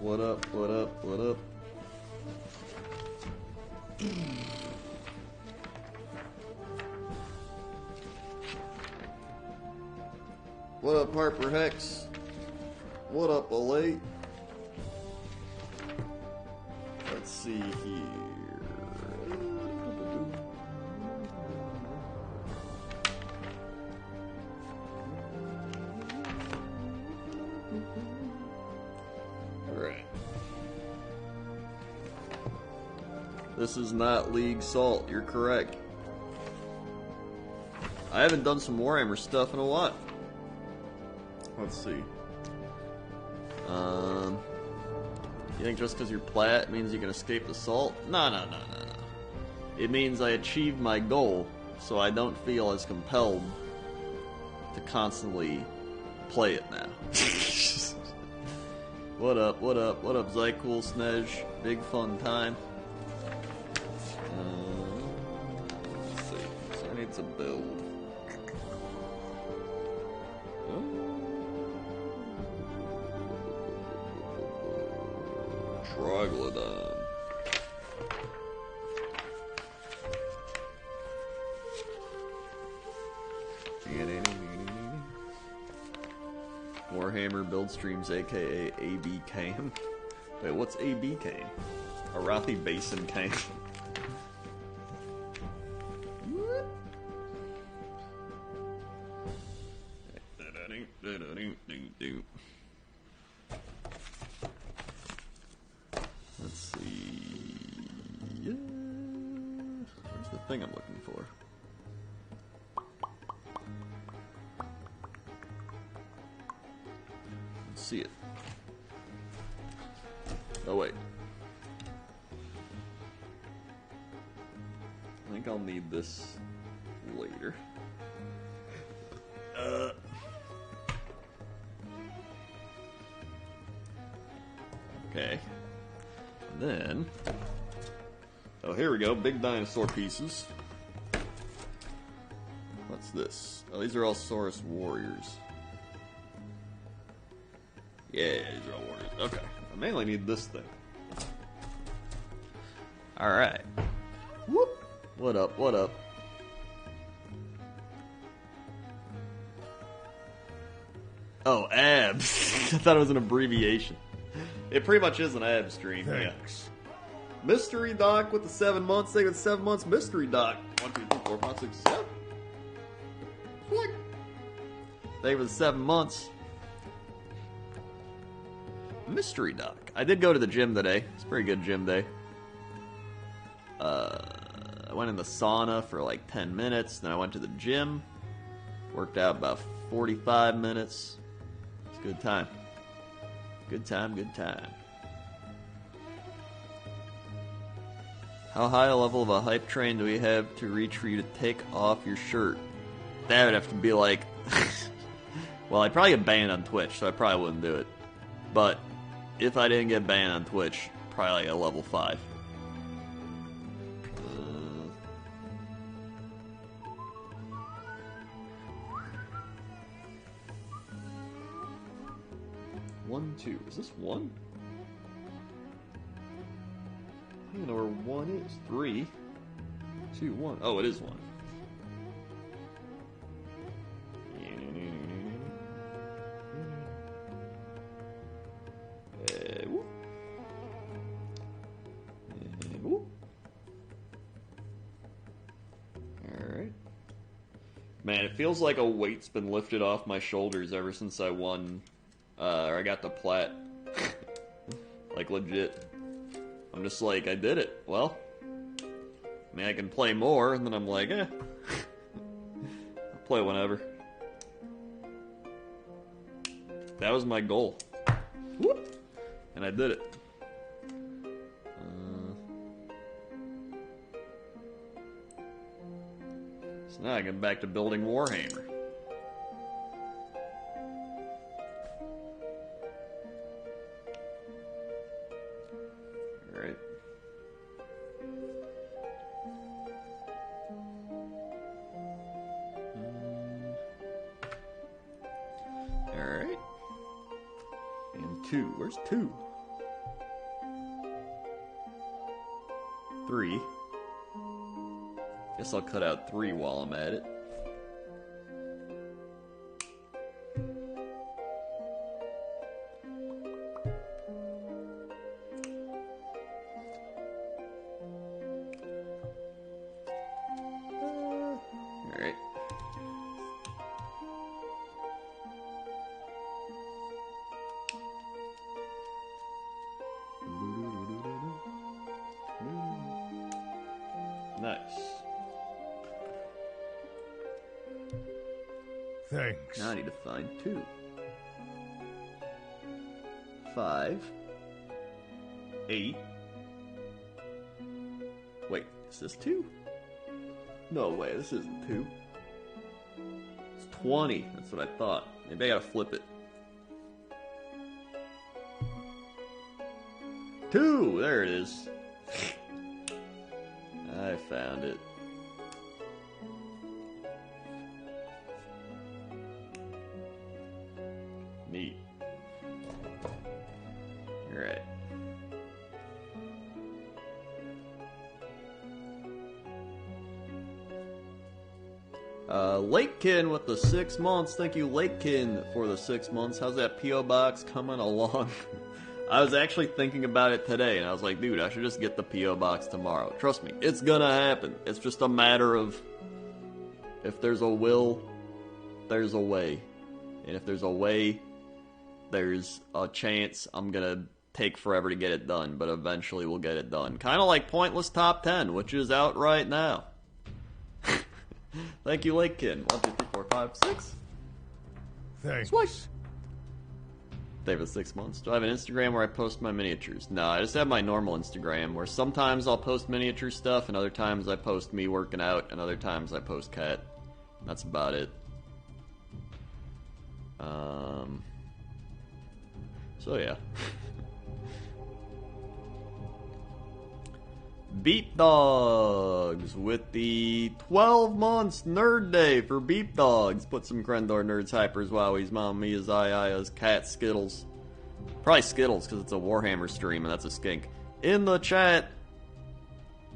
What up, what up, what up? What up, Harper Hex? What up, Olate? Let's see here. Alright. This is not League Salt, you're correct. I haven't done some Warhammer stuff in a while. Let's see. You think just because you're plat means you can escape the salt? No. It means I achieved my goal, so I don't feel as compelled to constantly play it now. What up, what up, what up, Zycool Snej? Big fun time. Let's see. So I need to build. Troglodon. Warhammer build streams, aka AB Cam. Wait, what's AB Cam? Arathi Basin Cam. Let's see. Yeah. Where's the thing I'm looking for? Let's see it. Oh, wait. I think I'll need this later. Okay. Then, oh, here we go. Big dinosaur pieces. What's this? Oh, these are all Saurus warriors. Yeah, these are all warriors. Okay. I mainly need this thing. Alright. Whoop! What up, what up? Oh, abs. I thought it was an abbreviation. It pretty much is an ab stream. Thanks. Yeah. Mystery Doc with the 7 months. They got 7 months. Mystery Doc. 1, 2, 3, 4, 5, 6, 7. What? They were the 7 months. Mystery Doc. I did go to the gym today. It's a pretty good gym day. I went in the sauna for like 10 minutes. Then I went to the gym. Worked out about 45 minutes. It's a good time. Good time, good time. How high a level of a hype train do we have to reach for you to take off your shirt? That would have to be like... well, I'd probably get banned on Twitch, so I probably wouldn't do it. But if I didn't get banned on Twitch, probably like a level 5. 1, 2. Is this 1? I don't know where 1 is. 3, 2, 1. Oh, it is 1. Whoop. Whoop. Alright. Man, it feels like a weight's been lifted off my shoulders ever since I won. Or I got the plat. Like, legit. I'm just like, I did it. Well, I mean, I can play more, and then I'm like, I'll play whenever. That was my goal. Whoop! And I did it. So now I get back to building Warhammer. Alright. Alright. And 2. Where's 2? 3. Guess I'll cut out 3 while I'm at it. Alright. Nice. Thanks. Now I need to find 2. 5. 8. Wait, is this 2? No way, this isn't 2. It's 20. That's what I thought. Maybe I gotta flip it. 2! There it is. I found it. Neat. Alright. Lakekin with the 6 months. Thank you, Lakekin, for the 6 months. How's that P.O. box coming along? I was actually thinking about it today, and I was like, dude, I should just get the P.O. box tomorrow. Trust me, it's gonna happen. It's just a matter of if there's a will, there's a way. And if there's a way, there's a chance I'm gonna take forever to get it done, but eventually we'll get it done. Kind of like Pointless Top 10, which is out right now. Thank you, Lakekin. 1, 2, 3, 4, 5, 6. Thanks. Swipe. David, 6 months. Do I have an Instagram where I post my miniatures? No, I just have my normal Instagram where sometimes I'll post miniature stuff and other times I post me working out and other times I post cat. That's about it. So yeah. Beep Dogs with the 12 months Nerd Day for Beep Dogs. Put some Krendor Nerds, Hypers, Wowies, Mamma Mia's, Aya's, Cat, Skittles. Probably Skittles because it's a Warhammer stream and that's a skink. In the chat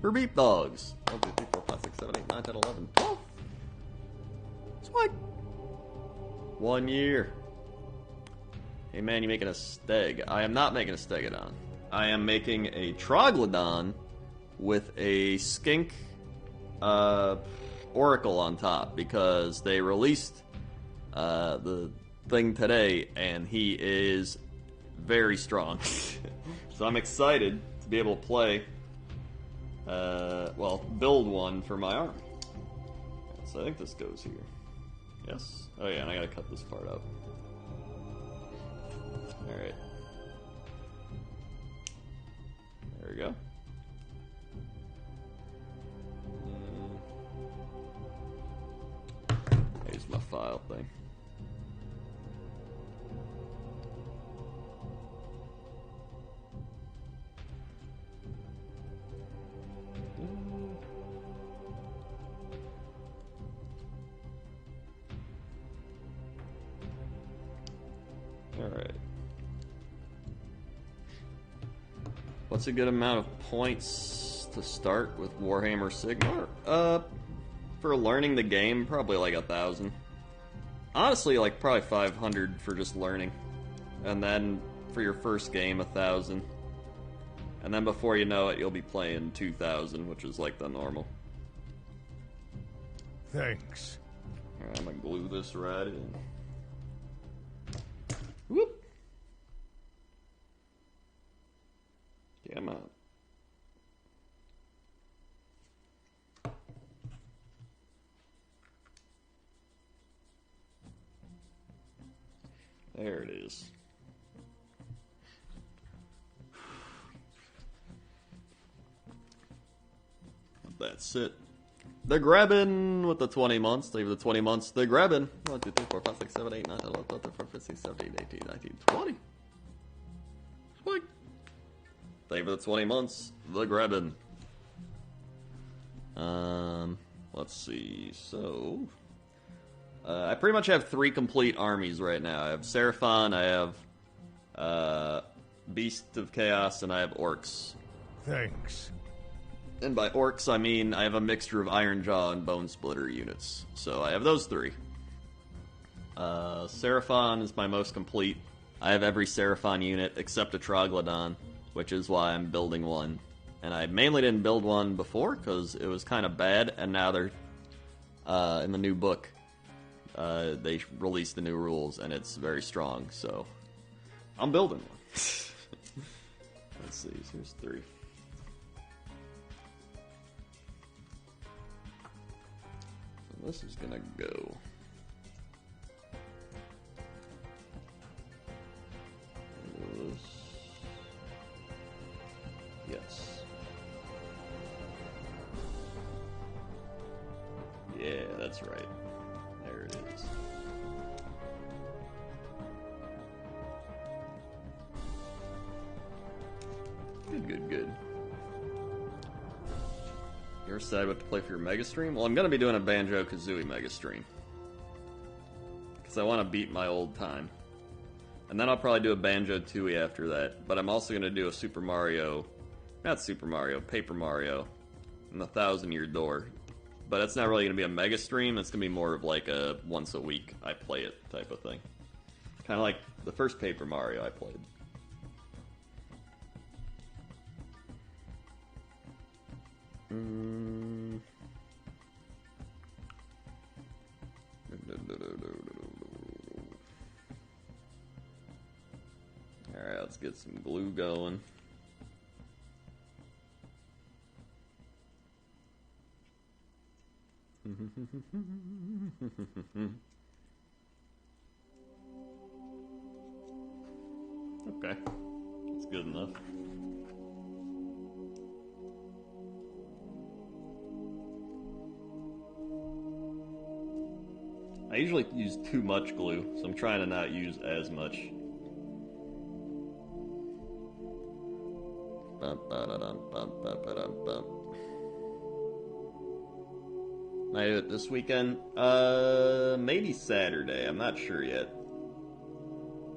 for Beep Dogs. 1, 2, 3, 4, 5, 6, 7, 8, 9, 10, 11, 12. Swipe. 1 year. Hey man, you making a steg? I am not making a stegodon. I am making a Troglodon with a skink oracle on top because they released the thing today and he is very strong. So I'm excited to be able to play, build one for my army. So I think this goes here. Yes? Oh yeah, and I gotta cut this part out. Alright. There we go. Here's my file thing. Alright. What's a good amount of points to start with Warhammer Sigmar? For learning the game, probably like 1,000. Honestly, like probably 500 for just learning. And then for your first game, 1,000. And then before you know it, you'll be playing 2,000, which is like the normal. Thanks. Alright, I'm gonna glue this right in. Whoop! Come on. There it is. That's it. The Grabbin with the 20 months. Leave the 20 months. The Grabbin. 1, 2, 3, 4, 5, 6, 7, 8, 9, 10, 11, 12, 13, 14, 15, 16, 17, 18, 19, 20. Sweet. Thank you for the 20 months. The Grabbin. Let's see. So, I pretty much have 3 complete armies right now. I have Seraphon, I have Beast of Chaos, and I have Orcs. Thanks. And by orcs, I mean I have a mixture of Iron Jaw and Bone Splitter units. So I have those 3. Seraphon is my most complete. I have every Seraphon unit except a Troglodon, which is why I'm building one. And I mainly didn't build one before because it was kind of bad, and now they're in the new book. They released the new rules, and it's very strong, so I'm building one. Let's see, here's 3. So this is gonna go. This. Yes. Yeah, that's right. There it is. Good. You ever decide what to play for your mega stream? Well, I'm gonna be doing a Banjo-Kazooie mega stream. Because I want to beat my old time. And then I'll probably do a Banjo-Tooie after that. But I'm also gonna do a Paper Mario, and the Thousand Year Door. But it's not really gonna be a mega stream, it's gonna be more of like a once a week I play it type of thing. Kinda like the first Paper Mario I played. Alright, let's get some glue going. Okay, that's good enough. I usually use too much glue, so I'm trying to not use as much. Might do it this weekend? Maybe Saturday. I'm not sure yet.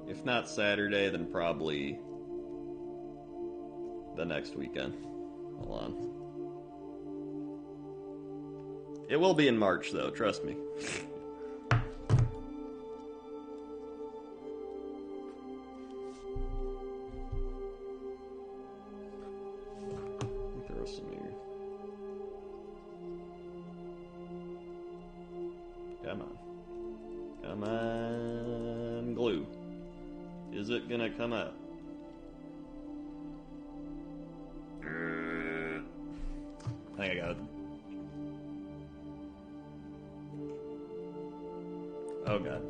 If not Saturday, then probably the next weekend. Hold on. It will be in March, though. Trust me. Throw some here. Come on. Come on, glue. Is it gonna come out? I think I got it. Oh god.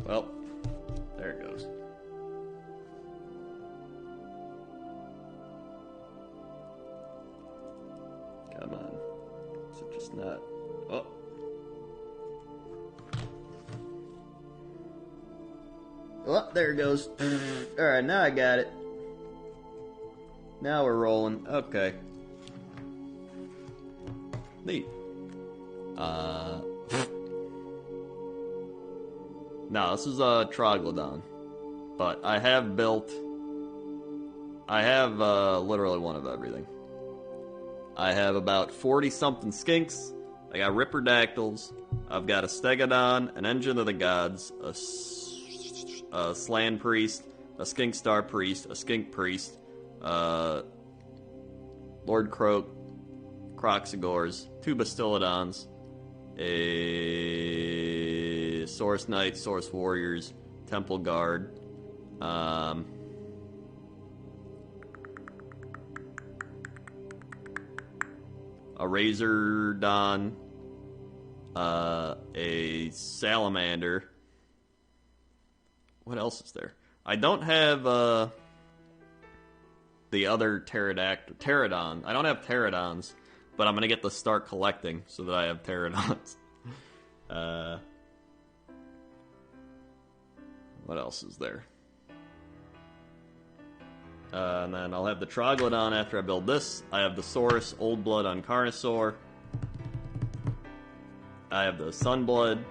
Well, there it goes. Come on. Is it just not? Oh. Oh, there it goes. Alright, now I got it. Now we're rolling. Okay. Neat. No, this is a Troglodon. But I have literally one of everything. I have about 40-something skinks. I got Ripperdactyls. I've got a Stegodon, an Engine of the Gods, a Slan Priest, a Skink Star Priest, a Skink Priest, Lord Croak, Croxigors, 2 Bastillodons, a Source Knight, Source Warriors, Temple Guard, a Razordon, a Salamander. What else is there? I don't have the other Pterodon. I don't have Pterodons, but I'm gonna get to start collecting so that I have Pterodons. What else is there? And then I'll have the Troglodon after I build this. I have the Saurus Old Blood on Carnosaur. I have the Sunblood.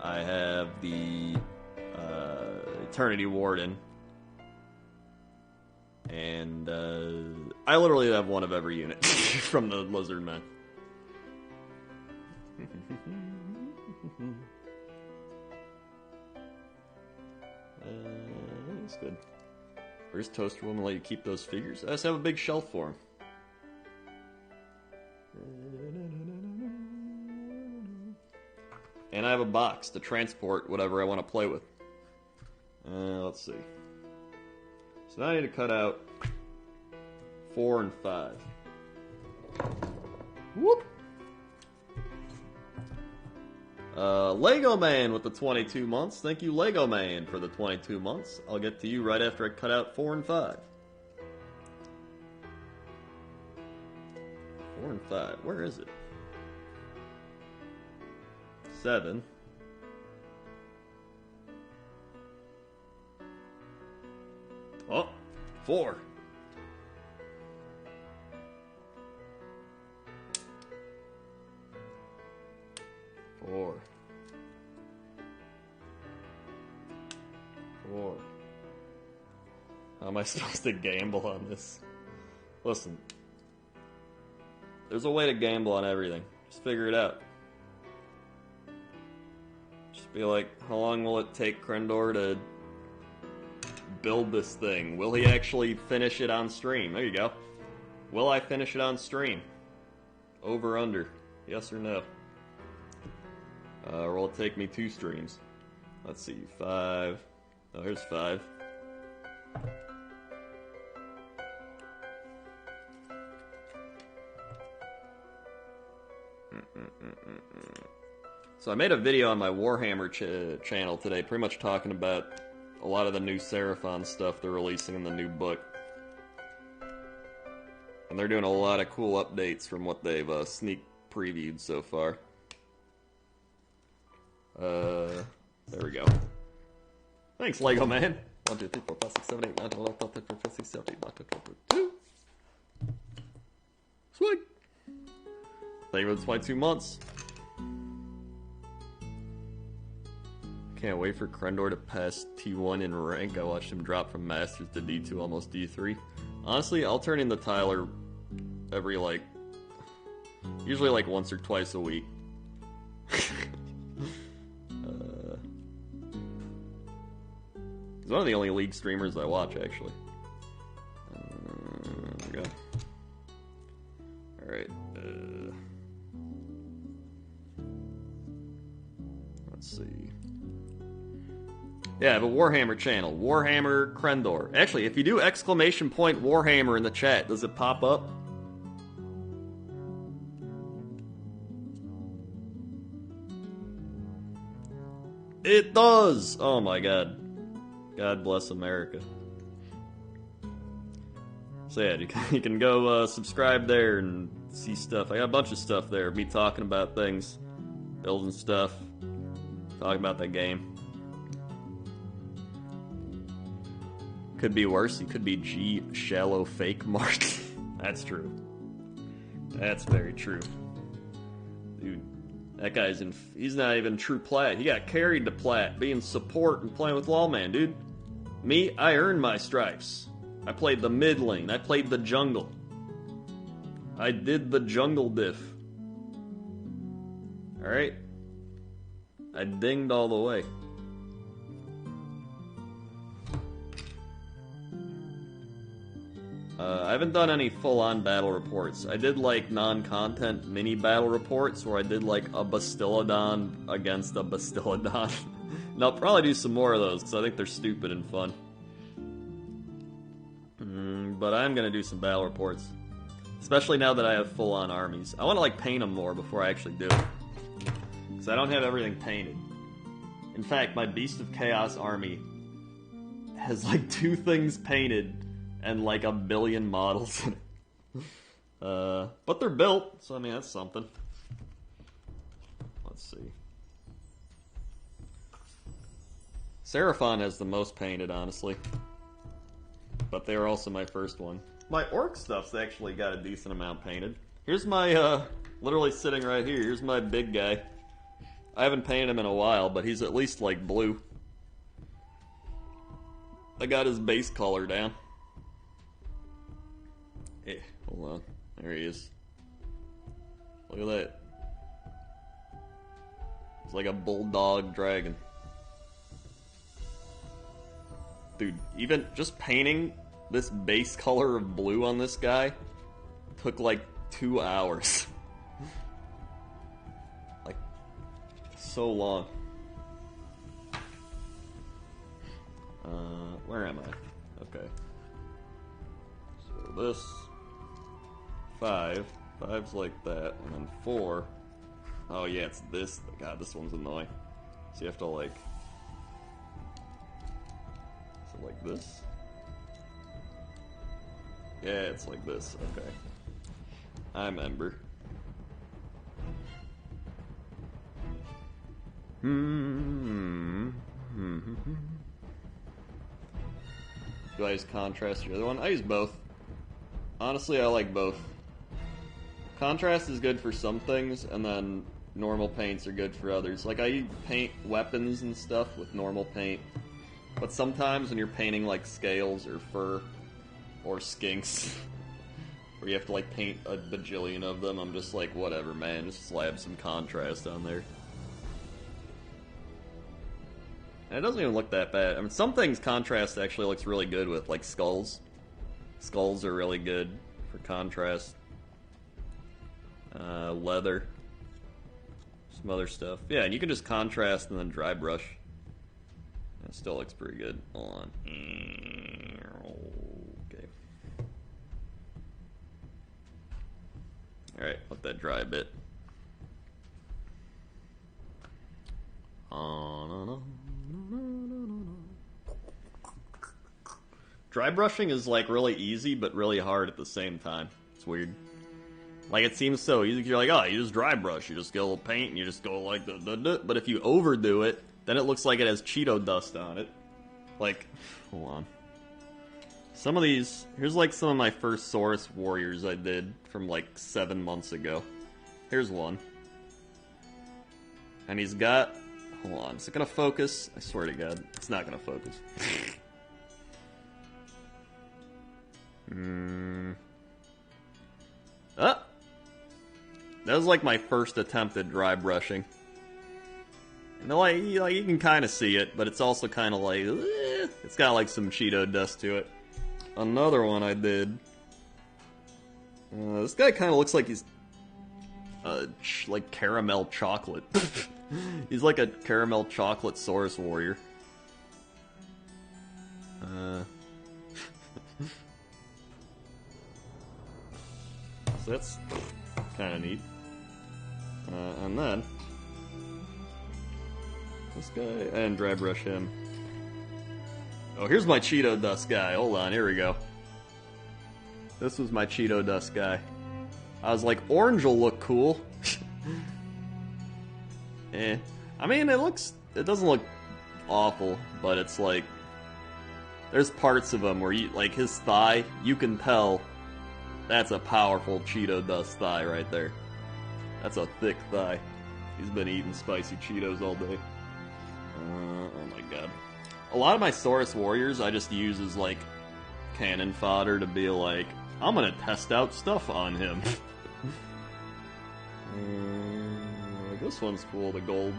I have the Eternity Warden. And I literally have one of every unit from the Lizard Men. That's good. Where's Toaster Woman let you keep those figures? I just have a big shelf for him. And I have a box to transport whatever I want to play with. Let's see. So now I need to cut out 4 and 5. Whoop! Lego Man with the 22 months. Thank you, Lego Man, for the 22 months. I'll get to you right after I cut out 4 and 5. 4 and 5. Where is it? 7. Oh, 4. Four. How am I supposed to gamble on this? Listen. There's a way to gamble on everything. Just figure it out. Just be like, how long will it take Krendor to build this thing? Will he actually finish it on stream? There you go. Will I finish it on stream? Over, under. Yes or no? Or will it take me 2 streams? Let's see, 5. Oh, here's 5. So I made a video on my Warhammer channel today, pretty much talking about a lot of the new Seraphon stuff they're releasing in the new book. And they're doing a lot of cool updates from what they've sneak previewed so far. There we go. Thanks, Lego Man. 1, 2, 3, 4, 5, 6, 7, 8, 9, 10, 11, 12, 13, 14, 15, 16, 17, 18, 19, 20, 22. Sweet. Thank you for the 22 months. Can't wait for Krendor to pass T1 in rank. I watched him drop from Masters to D2, almost D3. Honestly, I'll turn in the Tyler every, usually once or twice a week. He's one of the only League streamers I watch, actually. There we go. Alright. Let's see. Yeah, I have a Warhammer channel. Warhammer Krendor. Actually, if you do ! Warhammer in the chat, does it pop up? It does! Oh my god. God bless America. So yeah, you can go subscribe there and see stuff. I got a bunch of stuff there. Me talking about things, building stuff, talking about that game. Could be worse. He could be G shallow fake Mark. That's true. That's very true. Dude, that guy's he's not even true plat. He got carried to plat, being support and playing with Lawman, dude. Me, I earned my stripes. I played the mid lane. I played the jungle. I did the jungle diff. Alright? I dinged all the way. I haven't done any full-on battle reports. I did non-content mini battle reports where I did a Bastiladon against a Bastiladon. And I'll probably do some more of those because I think they're stupid and fun. But I'm gonna do some battle reports. Especially now that I have full-on armies. I want to paint them more before I actually do it. Because I don't have everything painted. In fact, my Beast of Chaos army has 2 things painted and 1 billion models in it. But they're built, so I mean that's something. Let's see. Seraphon has the most painted, honestly. But they were also my first one. My orc stuff's actually got a decent amount painted. Here's my, literally sitting right here. Here's my big guy. I haven't painted him in a while, but he's at least blue. I got his base color down. Hey, hold on. There he is. Look at that. It's like a bulldog dragon. Dude, even just painting this base color of blue on this guy took like 2 hours. Like, so long. Where am I? Okay. So this 5. 5's like that, and then 4. Oh yeah, it's this. God, this one's annoying. So you have to like... Is it like this? Yeah, it's like this. Okay. I remember. Do I use contrast or the other one? I use both. Honestly, I like both. Contrast is good for some things, and then normal paints are good for others. Like, I paint weapons and stuff with normal paint, but sometimes when you're painting, like, scales or fur or skinks, where you have to, like, paint a bajillion of them, I'm just like, whatever, man, just slap some contrast on there. And it doesn't even look that bad. I mean, some things contrast actually looks really good with, like skulls. Skulls are really good for contrast. Leather. Some other stuff. Yeah, and you can just contrast and then dry brush. It still looks pretty good. Hold on. Okay. Alright, let that dry a bit. Dry brushing is like really easy, but really hard at the same time. It's weird. Like, it seems so easy. You're like, oh, you just dry brush. You just get a little paint and you just go like the. But if you overdo it, then it looks like it has Cheeto dust on it. Like, hold on. Some of these, here's like some of my first Saurus warriors I did from like 7 months ago. Here's one. And he's got, hold on, is it gonna focus? I swear to God, it's not gonna focus. Ah! That was like my first attempt at dry brushing. And like you can kind of see it, but it's also kind of like, it's got like some Cheeto dust to it. Another one I did. This guy kind of looks like he's like caramel chocolate. He's like a caramel chocolate Saurus warrior. So that's kind of neat. And then this guy, and dry brush him. Oh, here's my Cheeto dust guy. Hold on, here we go. This was my Cheeto dust guy. I was like, orange will look cool. I mean, it doesn't look awful, but it's like, there's parts of him where you, like his thigh, you can tell that's a powerful Cheeto dust thigh right there. That's a thick thigh. He's been eating spicy Cheetos all day. Oh my god. A lot of my Saurus warriors I just use as like cannon fodder to be like, I'm gonna test out stuff on him. This one's cool, the gold.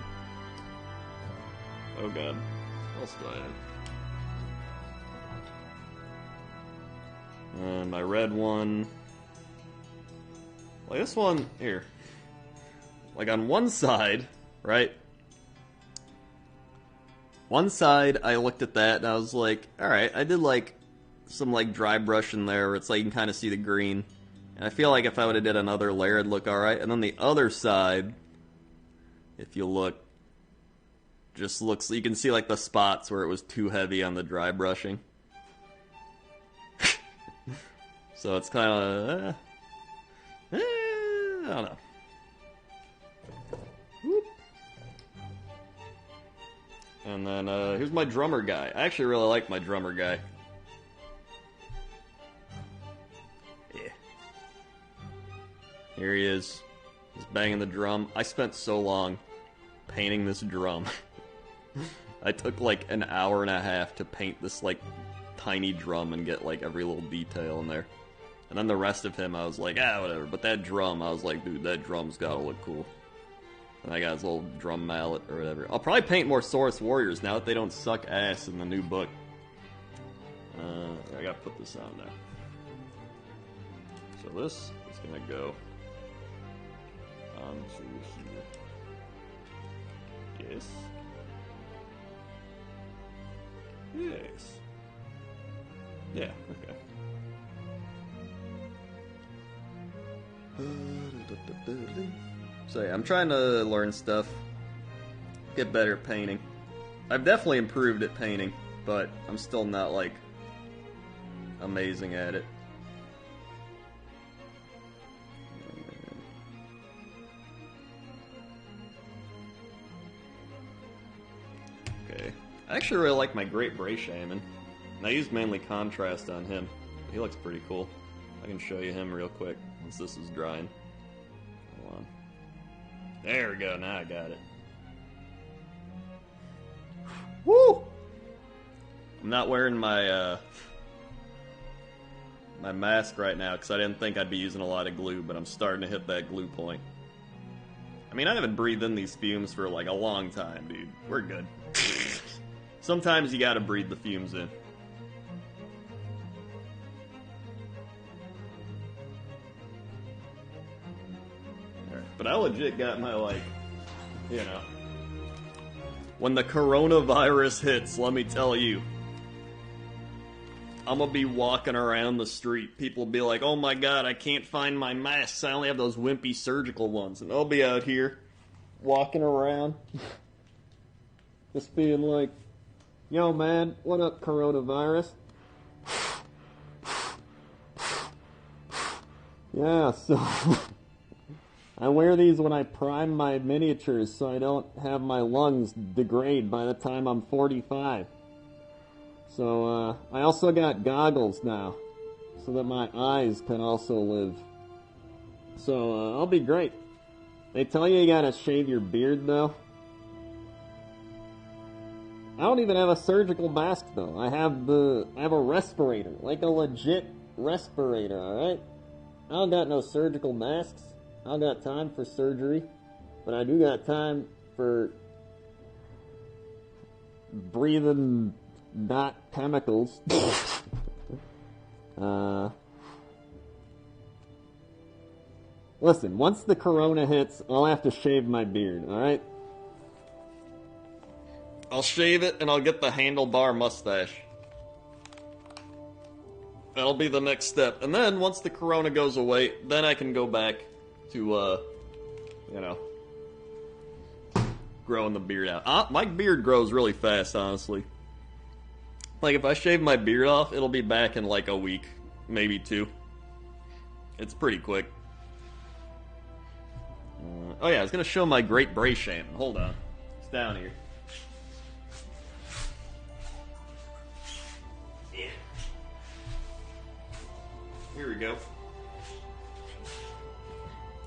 Oh god. What else do I have? My red one. Like this one, here. Like on one side, right? One side, I looked at that and I was like, alright, I did like some like dry brush in there where it's like you can kind of see the green. And I feel like if I would have did another layer, it'd look alright. And then the other side, if you look, just looks, you can see like the spots where it was too heavy on the dry brushing. So it's kind of, I don't know. Whoop. And then here's my drummer guy. I actually really like my drummer guy. Yeah. Here he is. He's banging the drum. I spent so long painting this drum. I took like an hour and a half to paint this like tiny drum and get like every little detail in there. And then the rest of him, I was like, whatever. But that drum, I was like, dude, that drum's gotta look cool. And I got his little drum mallet or whatever. I'll probably paint more Saurus Warriors now that they don't suck ass in the new book. I gotta put this on now. So this is gonna go onto here. Yes. Yes. Yeah, okay. So yeah, I'm trying to learn stuff. Get better at painting. I've definitely improved at painting, but I'm still not, like, amazing at it. Okay. I actually really like my Great Bray Shaman. And I used mainly contrast on him. He looks pretty cool. I can show you him real quick once this is drying. Hold on. There we go, now I got it. Woo! I'm not wearing my my mask right now because I didn't think I'd be using a lot of glue, but I'm starting to hit that glue point. I mean, I haven't breathed in these fumes for like a long time, dude. We're good. Sometimes you gotta breathe the fumes in. Alright, but I legit got my, like, you know, when the coronavirus hits, let me tell you, I'm gonna be walking around the street. People will be like, oh my god, I can't find my masks. I only have those wimpy surgical ones. And I'll be out here walking around just being like, yo man, what up coronavirus? Yeah, so I wear these when I prime my miniatures so I don't have my lungs degrade by the time I'm 45. So, I also got goggles now, so that my eyes can also live. So, I'll be great. They tell you gotta shave your beard, though. I don't even have a surgical mask, though. I have a respirator, like a legit respirator, alright? I don't got no surgical masks. I don't got time for surgery, but I do got time for breathing not chemicals. Listen, once the corona hits, I'll have to shave my beard, alright? I'll shave it and I'll get the handlebar mustache. That'll be the next step. And then, once the corona goes away, then I can go back to, you know, growing the beard out. My beard grows really fast, honestly. Like, if I shave my beard off, it'll be back in like a week, maybe 2. It's pretty quick. Oh yeah, I was gonna show my Great Bray Shaman. Hold on. It's down here. Yeah. Here we go.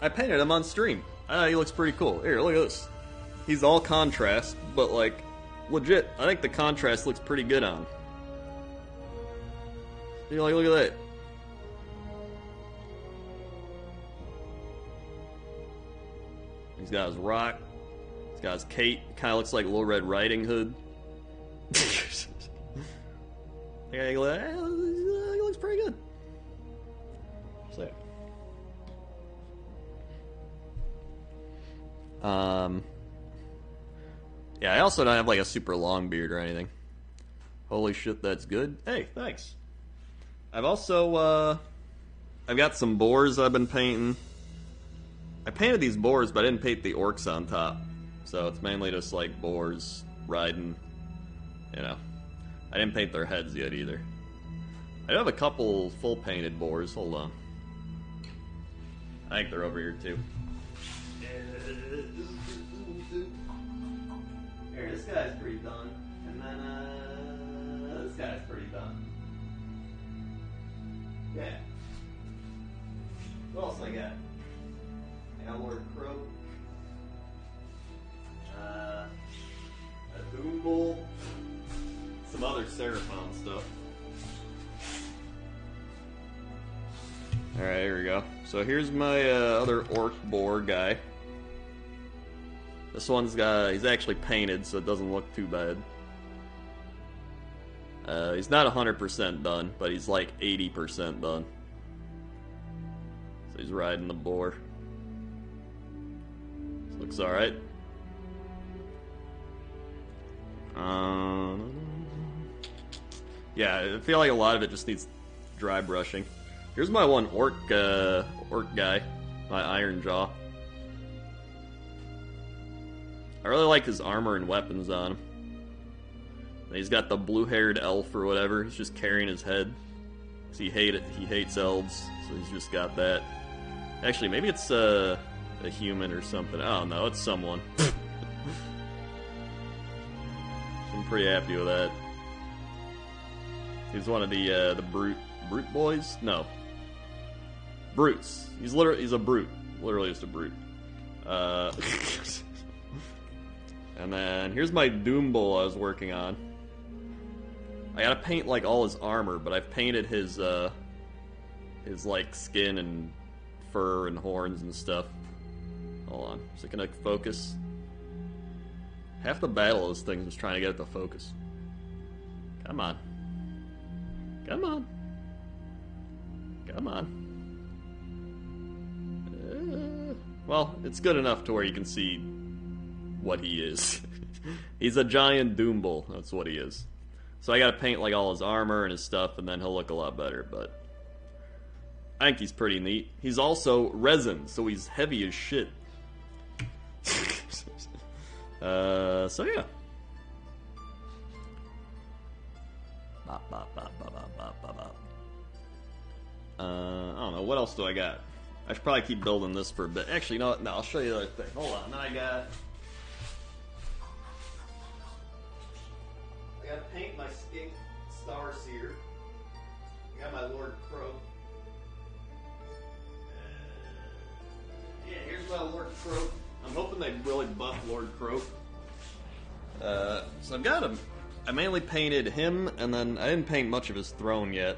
I painted him on stream. He looks pretty cool. Here, look at this. He's all contrast, but like, legit, I think the contrast looks pretty good on him. You're like, look at that. He's got his rock. He's got his cape. Kind of looks like Little Red Riding Hood. He looks pretty good. So yeah, I also don't have like a super long beard or anything. Holy shit, that's good. Hey, thanks. I've also, I've got some boars I've been painting. I painted these boars, but I didn't paint the orcs on top. So it's mainly just like boars riding, you know. I didn't paint their heads yet either. I do have a couple full painted boars. Hold on. I think they're over here too. Here, this guy's pretty done. And then, this guy's pretty done. Yeah. What else I got? I got Lord Crow. A Doombull. Some other Seraphon stuff. Alright, here we go. So here's my other orc boar guy. This one's he's actually painted, so it doesn't look too bad. He's not 100% done, but he's like 80% done. So he's riding the boar. This looks alright. Yeah, I feel like a lot of it just needs dry brushing. Here's my one orc guy, my Iron Jaw. I really like his armor and weapons on him. He's got the blue-haired elf or whatever. He's just carrying his head. 'Cause he hates elves, so he's just got that. Actually, maybe it's a human or something. I don't know. It's someone. I'm pretty happy with that. He's one of the brute boys. No, brutes. He's a brute. Literally just a brute. And then here's my Doom Bull I was working on. I gotta paint like all his armor, but I've painted his like skin and fur and horns and stuff. Hold on, is it gonna focus? Half the battle of this thing is trying to get it to focus. Come on. Come on. Come on. Well, it's good enough to where you can see what he is. He's a giant Doom Bull, that's what he is. So I gotta paint like all his armor and his stuff, and then he'll look a lot better, but I think he's pretty neat. He's also resin, so he's heavy as shit. So yeah. I don't know, what else do I got? I should probably keep building this for a bit. Actually, you know what? No, I'll show you the other thing. Hold on, then I gotta paint my skink star seer. I got my Lord Croak. Yeah, here's my Lord Croak. I'm hoping they really buff Lord Croak. So I've got him. I mainly painted him, and then I didn't paint much of his throne yet.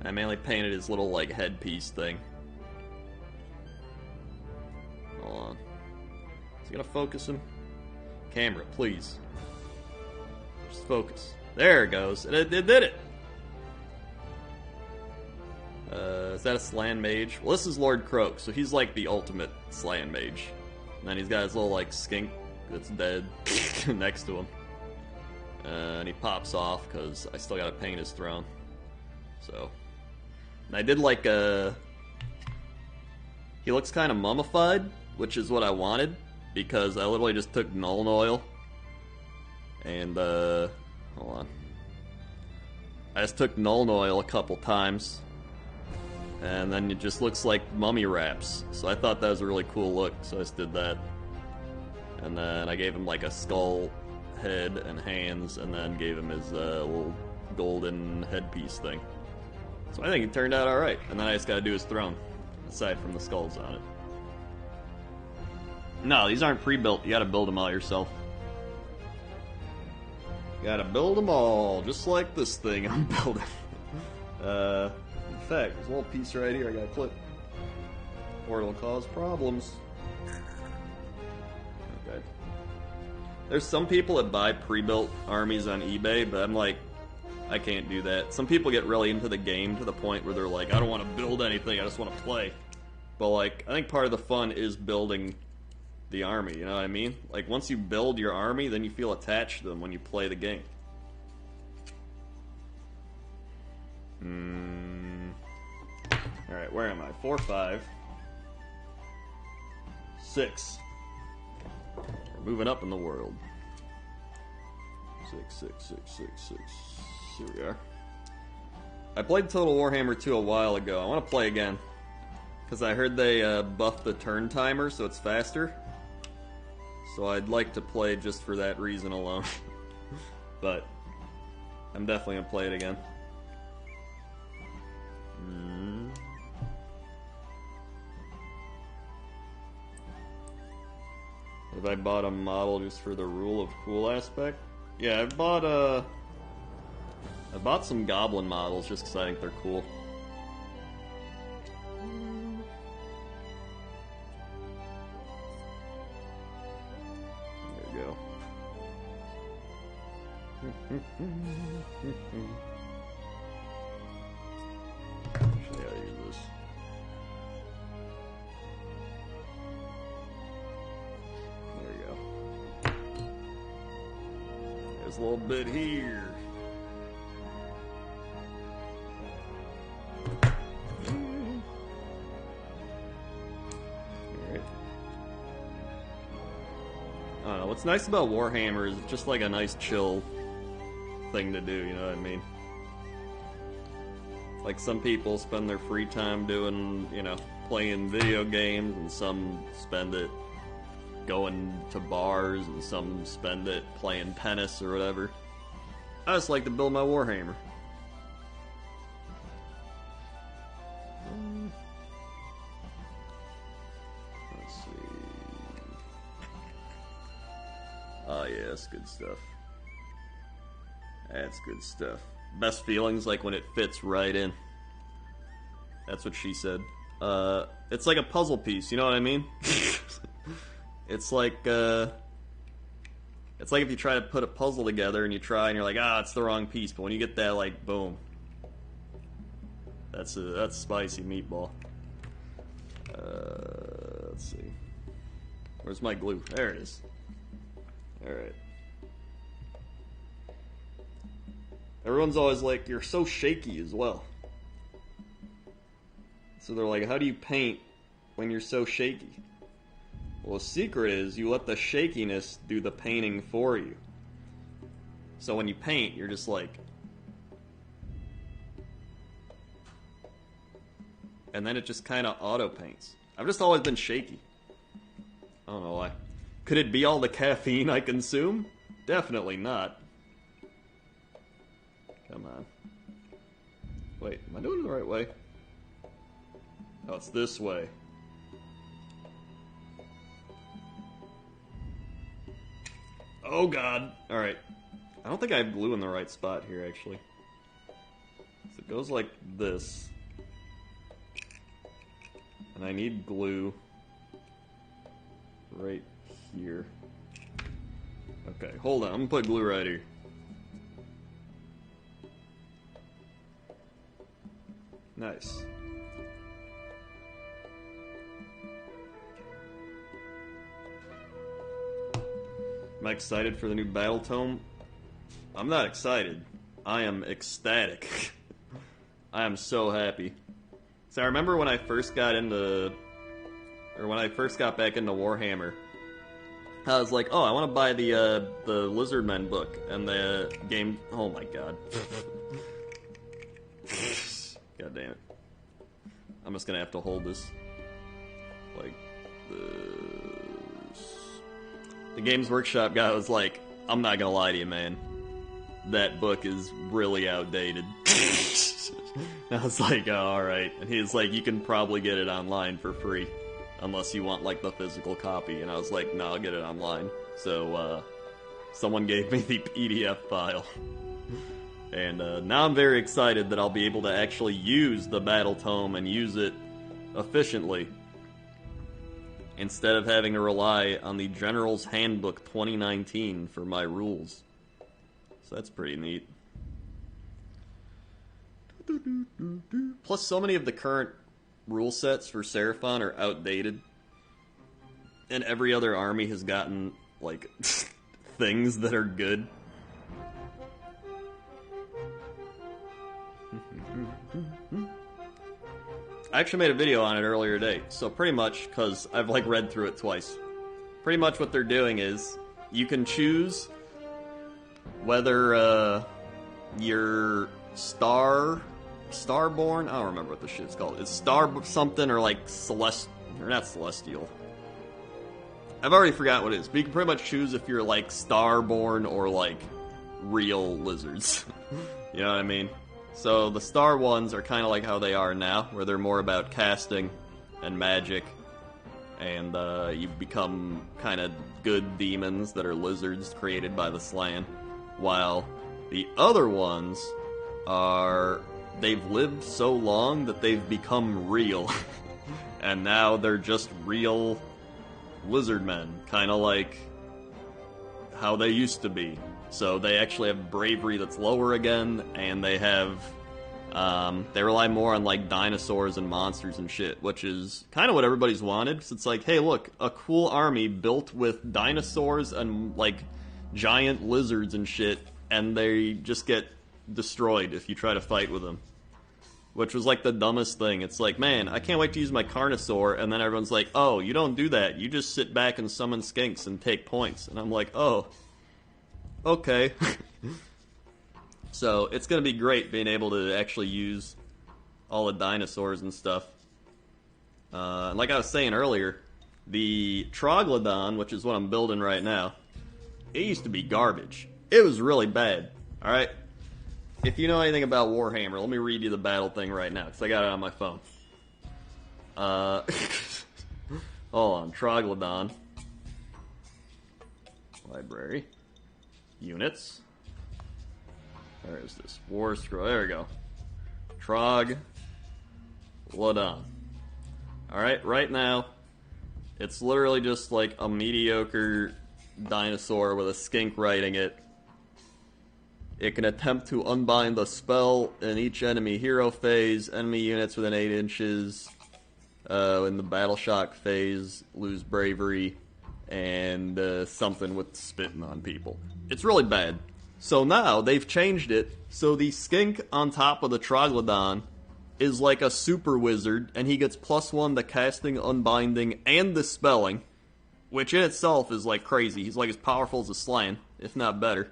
I mainly painted his little, like, headpiece thing. Hold on. Is it gonna focus him? Camera, please. Just focus. There it goes. It did it! Is that a Slan Mage? Well, this is Lord Croak, so he's like the ultimate Slan Mage. And then he's got his little, like, skink that's dead next to him. And he pops off, because I still gotta paint his throne. So. And I did, like, he looks kind of mummified, which is what I wanted, because I literally just took Nuln Oil. And, hold on. I just took Nuln Oil a couple times. And then it just looks like mummy wraps. So I thought that was a really cool look, so I just did that. And then I gave him like a skull head and hands, and then gave him his little golden headpiece thing. So I think it turned out alright. And then I just gotta do his throne, aside from the skulls on it. No, these aren't pre-built. You gotta build them all yourself. You gotta build them all, just like this thing I'm building. In fact, there's a little piece right here I gotta clip, or it'll cause problems. Okay. There's some people that buy pre-built armies on eBay, but I'm like, I can't do that. Some people get really into the game to the point where they're like, I don't want to build anything, I just want to play. But like, I think part of the fun is building the army, you know what I mean? Like, once you build your army, then you feel attached to them when you play the game. Alright, where am I? 4, 5, 6. We're moving up in the world. 6, 6, 6, 6, 6. Here we are. I played Total Warhammer 2 a while ago. I want to play again. Because I heard they buffed the turn timer so it's faster. So I'd like to play just for that reason alone. But I'm definitely going to play it again. Have I bought a model just for the rule of cool aspect? Yeah, I bought I bought some goblin models just because I think they're cool. There we go. Actually, I use this. There you go. There's a little bit here. What's nice about Warhammer is it's just like a nice chill thing to do, you know what I mean? Like some people spend their free time doing, you know, playing video games, and some spend it going to bars, and some spend it playing tennis or whatever. I just like to build my Warhammer. Let's see. Oh yeah, that's good stuff. That's good stuff. Best feelings like when it fits right in. That's what she said. It's like a puzzle piece, you know what I mean? It's like if you try to put a puzzle together and you try and you're like, it's the wrong piece, but when you get that, like, boom. That's spicy meatball. Let's see. Where's my glue? There it is. Alright. Everyone's always like, you're so shaky as well. So they're like, how do you paint when you're so shaky? Well, the secret is you let the shakiness do the painting for you. So when you paint, you're just like... And then it just kind of auto-paints. I've just always been shaky. I don't know why. Could it be all the caffeine I consume? Definitely not. Come on. Wait, am I doing it the right way? Oh, it's this way. Oh god. Alright. I don't think I have glue in the right spot here, actually. So it goes like this. And I need glue right here. Okay, hold on. I'm gonna put glue right here. Nice. Am I excited for the new Battle Tome? I'm not excited. I am ecstatic. I am so happy. So I remember when I first got into... Or when I first got back into Warhammer, I was like, oh, I want to buy the Lizardmen book and the game... Oh my god. God damn it. I'm just gonna have to hold this. Like this. The Games Workshop guy was like, I'm not gonna lie to you, man. That book is really outdated. I was like, oh, alright. And he was like, you can probably get it online for free. Unless you want, like, the physical copy. And I was like, no, I'll get it online. So, someone gave me the PDF file. And now I'm very excited that I'll be able to actually use the Battle Tome and use it efficiently, instead of having to rely on the General's Handbook 2019 for my rules. So that's pretty neat. Plus, so many of the current rule sets for Seraphon are outdated, and every other army has gotten, like, things that are good. I actually made a video on it earlier today, so pretty much, because I've like read through it twice, pretty much what they're doing is, you can choose whether you're Starborn, I don't remember what the shit's called, it's Star something or like or not Celestial. I've already forgot what it is, but you can pretty much choose if you're like Starborn or like real lizards. You know what I mean? So the star ones are kind of like how they are now, where they're more about casting and magic, and you become kind of good demons that are lizards created by the Slan, while the other ones are... they've lived so long that they've become real. And now they're just real lizard men, kind of like how they used to be. So they actually have bravery that's lower again, and they have... they rely more on, like, dinosaurs and monsters and shit, which is kind of what everybody's wanted. So it's like, hey, look, a cool army built with dinosaurs and, like, giant lizards and shit, and they just get destroyed if you try to fight with them. Which was, like, the dumbest thing. It's like, man, I can't wait to use my Carnosaur, and then everyone's like, oh, you don't do that. You just sit back and summon skinks and take points. And I'm like, oh, okay. So, it's going to be great being able to actually use all the dinosaurs and stuff. Like I was saying earlier, the Troglodon, which is what I'm building right now, it used to be garbage. It was really bad, alright? If you know anything about Warhammer, let me read you the battle thing right now, because I got it on my phone. Hold on, Troglodon. Library. Units. Where is this? War Scroll. There we go. Troglodon. Alright, right now, it's literally just like a mediocre dinosaur with a skink riding it. It can attempt to unbind the spell in each enemy hero phase. Enemy units within 8 inches in the battle shock phase lose bravery, and something with spitting on people. It's really bad. So now they've changed it so the skink on top of the Troglodon is like a super wizard, and he gets +1 to casting, unbinding, and dispelling, which in itself is like crazy. He's like as powerful as a slan, if not better.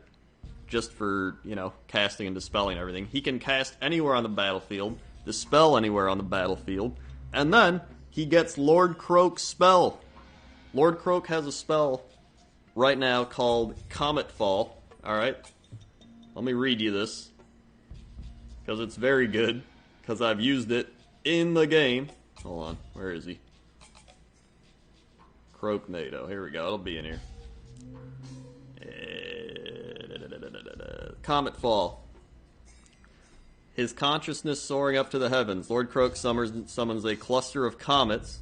Just for, you know, casting and dispelling everything. He can cast anywhere on the battlefield, dispel anywhere on the battlefield, and then he gets Lord Croak's spell. Lord Croak has a spell right now called Comet Fall. Alright? Let me read you this, because it's very good, because I've used it in the game. Hold on, where is he? Croaknado. Here we go, it'll be in here. Comet Fall. His consciousness soaring up to the heavens. Lord Croak summons a cluster of comets.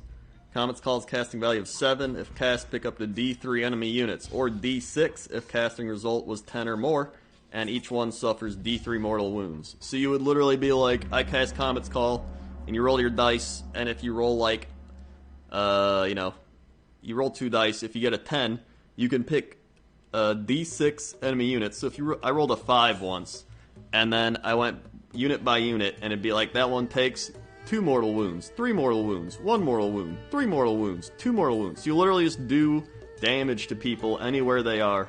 Comets calls casting value of 7. If cast, pick up to D3 enemy units. Or D6 if casting result was 10 or more. And each one suffers D3 mortal wounds. So you would literally be like, I cast Comet's Call, and you roll your dice, and if you roll like, you know, you roll 2 dice, if you get a 10, you can pick D6 enemy units. So if I rolled a 5 once, and then I went unit by unit, and it'd be like, that one takes 2 mortal wounds, 3 mortal wounds, 1 mortal wound, 3 mortal wounds, 2 mortal wounds. So you literally just do damage to people anywhere they are,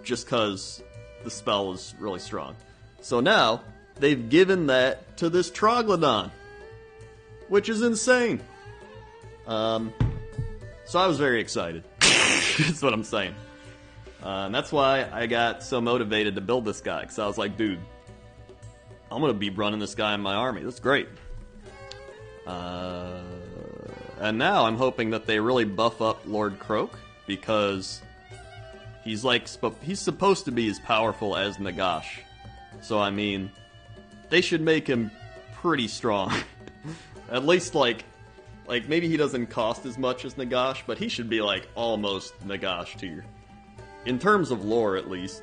just because the spell is really strong. So now, they've given that to this Troglodon, which is insane. So I was very excited. That's what I'm saying. And that's why I got so motivated to build this guy, because I was like, dude, I'm going to be running this guy in my army. That's great. And now I'm hoping that they really buff up Lord Croak, because he's like, he's supposed to be as powerful as Nagash. So, I mean, they should make him pretty strong. At least, like, maybe he doesn't cost as much as Nagash, but he should be, like, almost Nagash tier. In terms of lore, at least.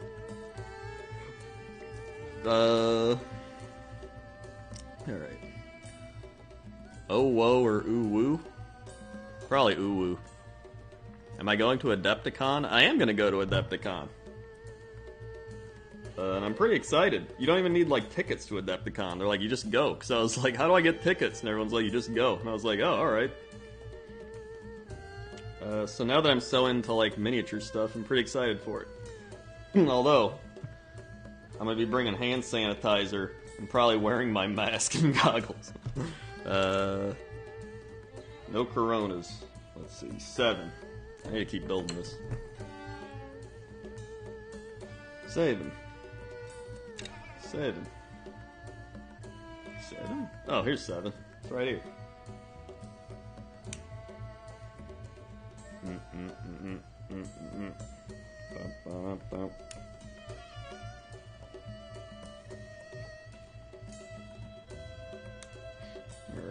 Alright. Oh, whoa, or ooh, woo? Probably ooh, woo. Am I going to Adepticon? I am going to go to Adepticon. And I'm pretty excited. You don't even need, like, tickets to Adepticon. They're like, you just go. Because I was like, how do I get tickets? And everyone's like, you just go. And I was like, oh, alright. So now that I'm so into, like, miniature stuff, I'm pretty excited for it. Although, I'm going to be bringing hand sanitizer and probably wearing my mask and goggles. No coronas. Let's see, 7. I need to keep building this. 7. 7. 7? Oh, here's 7. It's right here.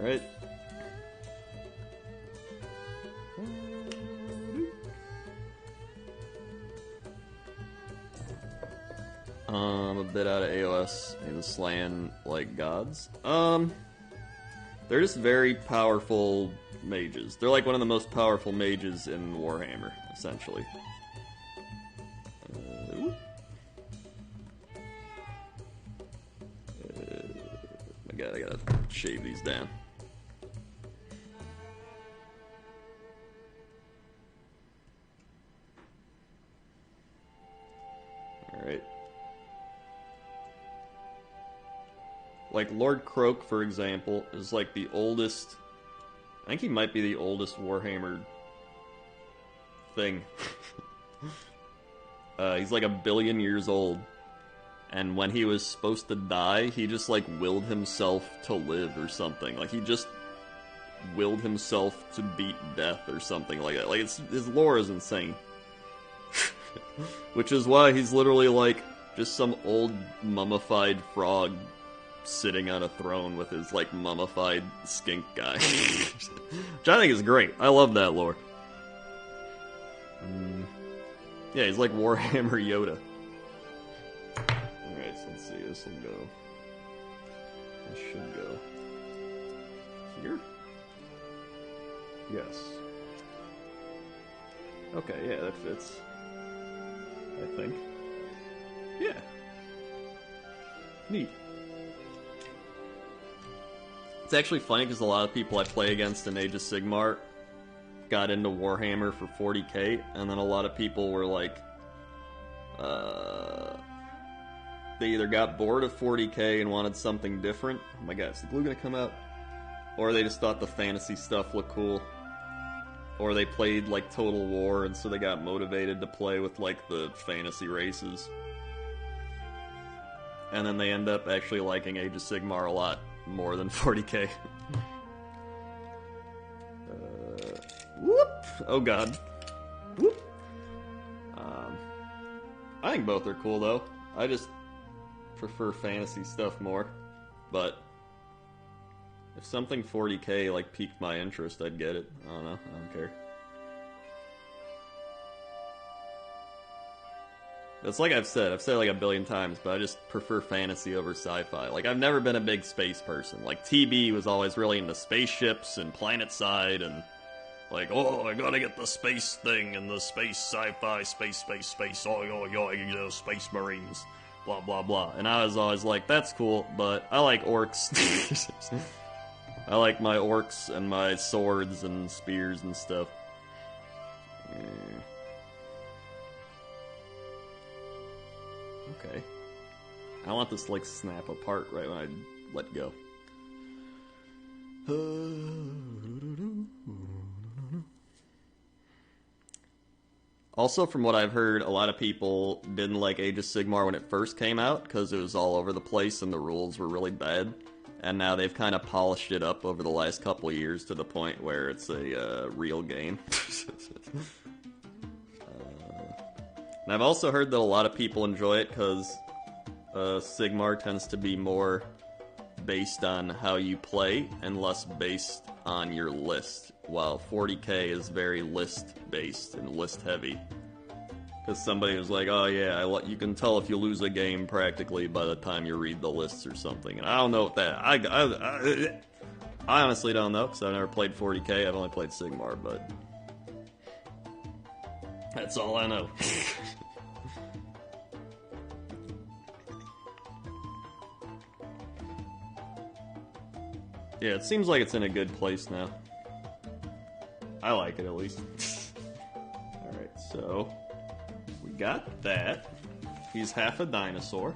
Alright. A bit out of AOS and slaying like gods. They're just very powerful mages. They're like one of the most powerful mages in Warhammer, essentially. My god, I gotta shave these down. Alright. Like, Lord Croak, for example, is like the oldest... I think he might be the oldest Warhammer thing. He's like 1 billion years old. And when he was supposed to die, he just, like, willed himself to live or something. Like, he just willed himself to beat death or something like that. Like, his lore is insane. Which is why he's literally, like, just some old mummified frog sitting on a throne with his, like, mummified skink guy. Which I think is great. I love that lore. Yeah, he's like Warhammer Yoda. Alright, so let's see, this will go... This should go... here? Yes. Okay, yeah, that fits. I think. Yeah. Neat. It's actually funny because a lot of people I play against in Age of Sigmar got into Warhammer for 40k, and then a lot of people were like, they either got bored of 40k and wanted something different. Oh my god, is the glue gonna come out? Or they just thought the fantasy stuff looked cool. Or they played like Total War, and so they got motivated to play with like the fantasy races. And then they end up actually liking Age of Sigmar a lot more than 40k. Whoop! Oh god. Whoop! I think both are cool though. I just prefer fantasy stuff more. But if something 40k like piqued my interest, I'd get it. I don't know. I don't care. It's like I've said it like 1 billion times, but I just prefer fantasy over sci-fi. Like, I've never been a big space person. Like, TB was always really into spaceships and planetside and, like, oh, I gotta get the space thing and the space sci-fi, space, oh, space marines, blah, blah, blah. And I was always like, that's cool, but I like orcs. I like my orcs and my swords and spears and stuff. Yeah. Okay. I want this to, like, snap apart right when I let go. Also, from what I've heard, a lot of people didn't like Age of Sigmar when it first came out, because it was all over the place and the rules were really bad. And now they've kind of polished it up over the last couple of years to the point where it's a real game. And I've also heard that a lot of people enjoy it because Sigmar tends to be more based on how you play and less based on your list, while 40k is very list-based and list-heavy. Because somebody was like, oh yeah, you can tell if you lose a game practically by the time you read the lists or something. And I don't know what that... I honestly don't know, because I've never played 40k, I've only played Sigmar, but... That's all I know. Yeah, it seems like it's in a good place now. I like it, at least. Alright, so... we got that. He's half a dinosaur.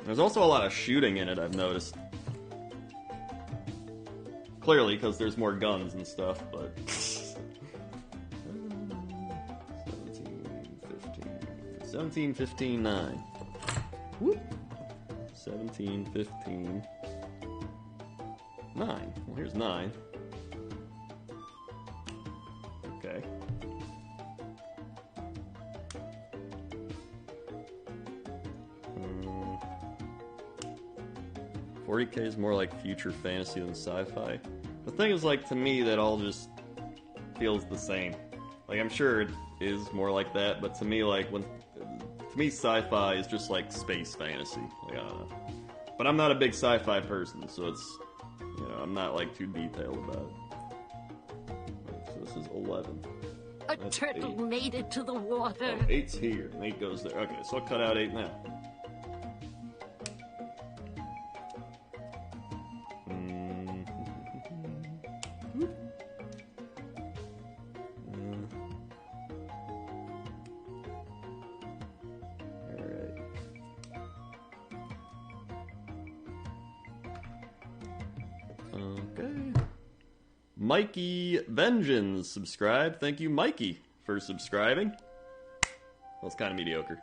There's also a lot of shooting in it, I've noticed. Clearly, because there's more guns and stuff, but... 17, 15, 9. Whoop! 17, 15... 9. Well, here's 9. Okay. 40K is more like future fantasy than sci-fi. The thing is, like, to me, that all just feels the same. Like, I'm sure it is more like that, but to me, like, to me, sci-fi is just like space fantasy. Like, I don't know. But I'm not a big sci-fi person, so it's, you know, I'm not, like, too detailed about it. So this is 11. A That's turtle 8. made it to the water. Oh, 8's here, and 8 goes there. Okay, so I'll cut out 8 now. Okay. Mikey Vengeance subscribed. Thank you, Mikey, for subscribing. Well, it's kind of mediocre.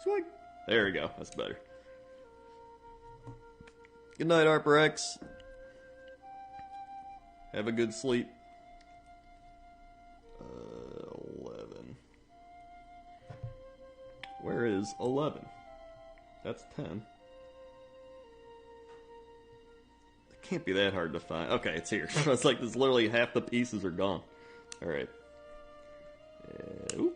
Swing. There we go. That's better. Good night, Harper X. Have a good sleep. 11. Where is 11? That's 10. Can't be that hard to find. Okay, it's here. It's like this. Literally half the pieces are gone. All right. Ooh.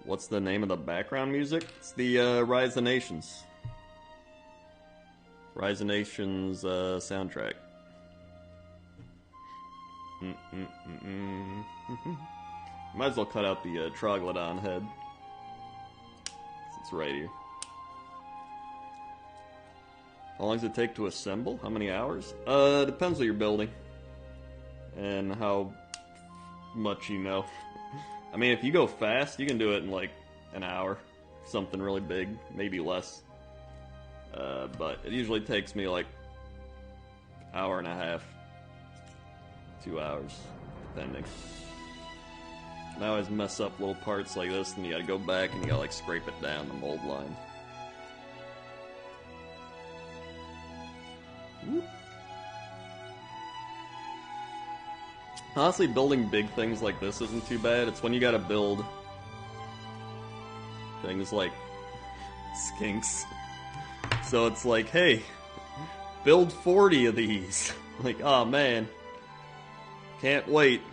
What's the name of the background music? It's the Rise of the Nations. Rise of the Nations soundtrack. Might as well cut out the Troglodon head. It's right here. How long does it take to assemble? How many hours? Depends what you're building. And how much you know. I mean, if you go fast, you can do it in like an hour. Something really big, maybe less. But it usually takes me like an hour and a half. 2 hours, depending. And I always mess up little parts like this, and you gotta go back and you gotta like scrape it down the mold line. Whoop. Honestly, building big things like this isn't too bad. It's when you gotta build things like skinks. So it's like, hey, build 40 of these. Like, oh man, can't wait.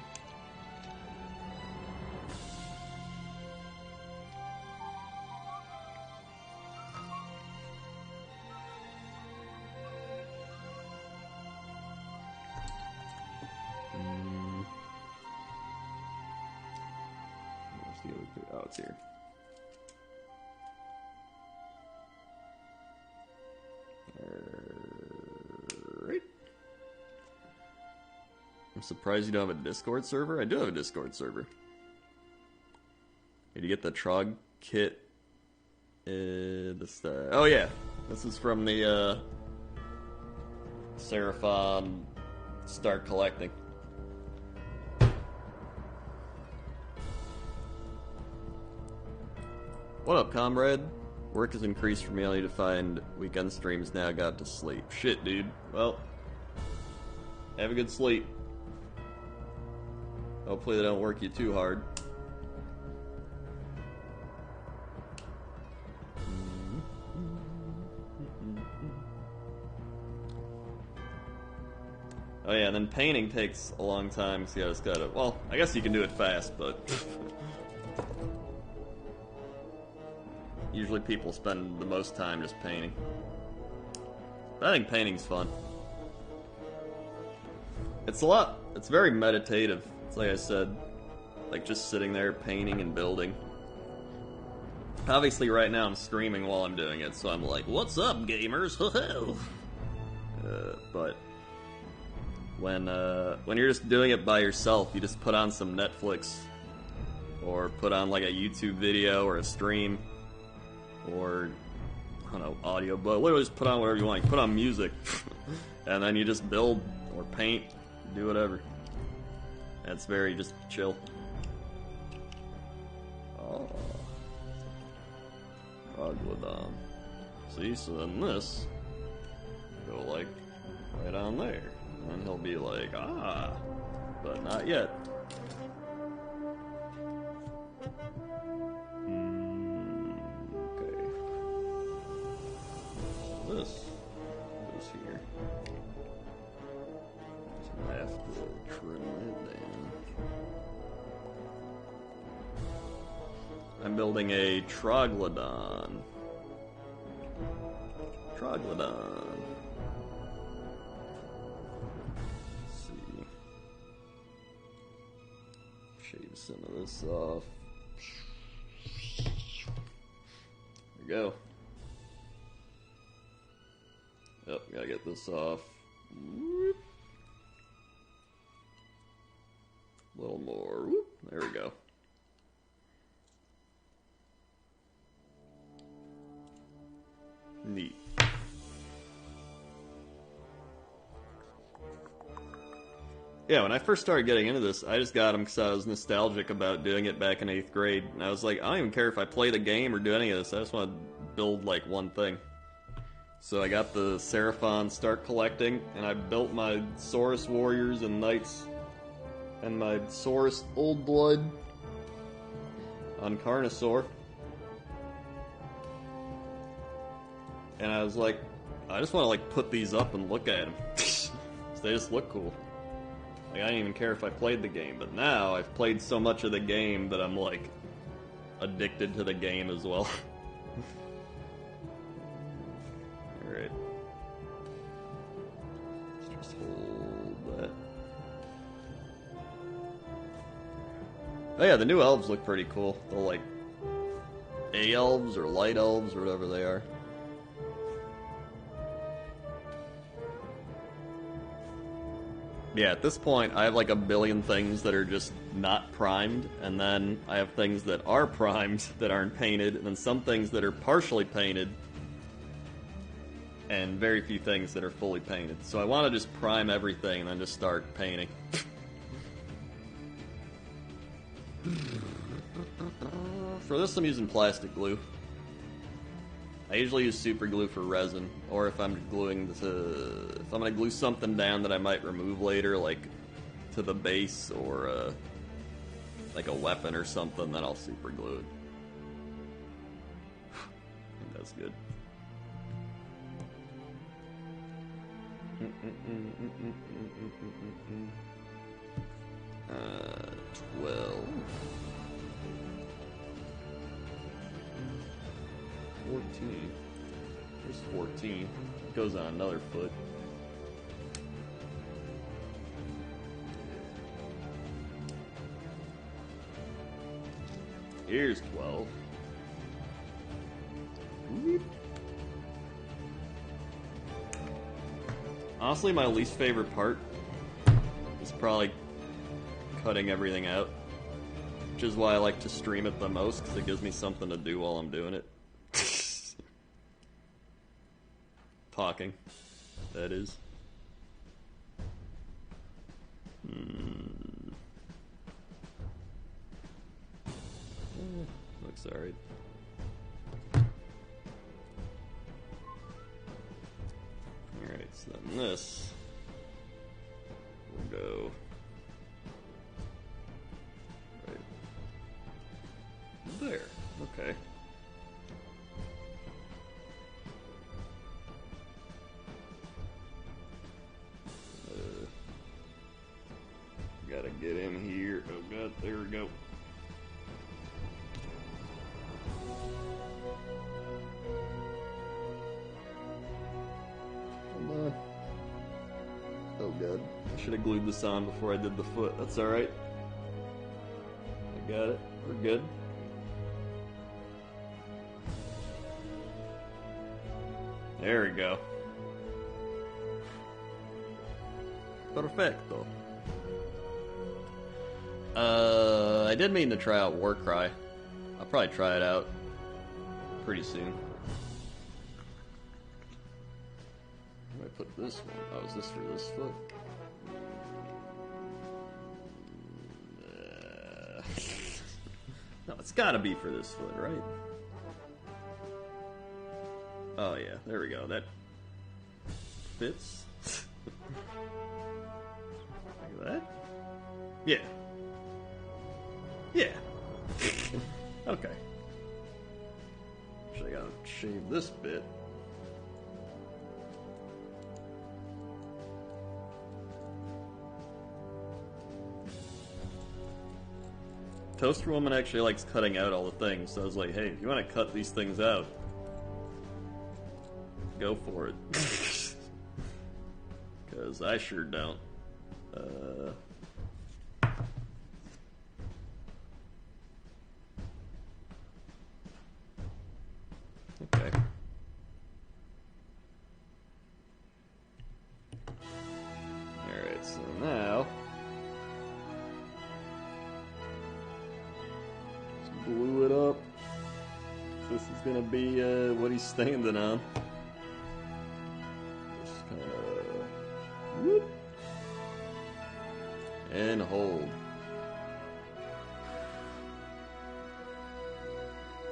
Oh, it's here. Alright. I'm surprised you don't have a Discord server. I do have a Discord server. Did you get the Trog kit? Oh yeah, this is from the Seraphon Start Collecting. What up, comrade? Work has increased for me. I need to find weekend streams now. Got to sleep. Shit, dude. Well, have a good sleep. Hopefully they don't work you too hard. Oh yeah, and then painting takes a long time, so you just gotta... Well, I guess you can do it fast, but... Usually people spend the most time just painting. But I think painting's fun. It's very meditative. It's like I said, like just sitting there painting and building. Obviously right now I'm streaming while I'm doing it, so I'm like, what's up, gamers? But when you're just doing it by yourself, you just put on some Netflix, or put on like a YouTube video or a stream, or I don't know, audio, but literally just put on whatever you want. You put on music, and then you just build or paint, do whatever. That's very just chill. Oh, Troglodon. See, so then this go like right on there, and he'll be like, ah, but not yet. Okay. This goes here. So I have to trim that down. I'm building a troglodyte. Troglodyte. Let's see. Shave some of this off. There we go. Yep, gotta get this off. Whoop. A little more. Whoop. There we go. Neat. Yeah, when I first started getting into this, I just got them because I was nostalgic about doing it back in 8th grade. And I was like, I don't even care if I play the game or do any of this. I just want to build, like, one thing. So I got the Seraphon start collecting, and I built my Saurus Warriors and Knights and my Saurus Old Blood on Carnosaur. And I was like, I just want to, like, put these up and look at them. So they just look cool. Like, I didn't even care if I played the game, but now I've played so much of the game that I'm, like, addicted to the game as well. Alright. Let's just hold that. Oh yeah, the new elves look pretty cool. The, like, A-elves or light elves or whatever they are. Yeah, at this point, I have like a billion things that are just not primed, and then I have things that are primed that aren't painted, and then some things that are partially painted, and very few things that are fully painted. So I want to just prime everything and then just start painting. For this, I'm using plastic glue. I usually use super glue for resin, or if I'm gluing if I'm gonna glue something down that I might remove later, like to the base or like a weapon or something, then I'll super glue it. I think that's good. 12. 14. There's 14. It goes on another foot. Here's 12. Whoop. Honestly, my least favorite part is probably cutting everything out. Which is why I like to stream it the most, because it gives me something to do while I'm doing it. Talking, that is. Looks alright. Alright, so then this will go right there. Okay. Gotta get in here. Oh god, there we go. Hold on. Oh god, I should have glued this on before I did the foot. That's alright. I got it. We're good. There we go. Perfecto. I did mean to try out Warcry. I'll probably try it out pretty soon. Where do I put this one? Oh, is this for this foot? No, it's gotta be for this foot, right? Oh yeah, there we go. That fits. Like that? Yeah. Yeah. Okay. Actually, I gotta shave this bit. Toaster Woman actually likes cutting out all the things, so I was like, hey, if you want to cut these things out, go for it. Because I sure don't. Okay. Alright, so now... just glue it up. This is gonna be what he's standing on. Just kinda... whoop. And hold.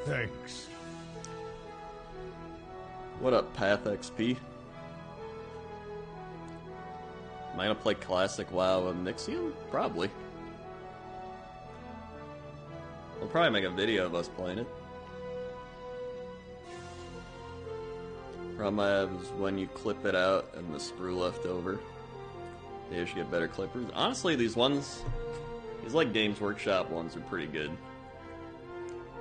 Thanks. What up, Path XP? Am I gonna play Classic WoW with Nixium? Probably. We'll probably make a video of us playing it. Problem I have is when you clip it out and the sprue left over. You should get better clippers. Honestly, these like Games Workshop ones are pretty good.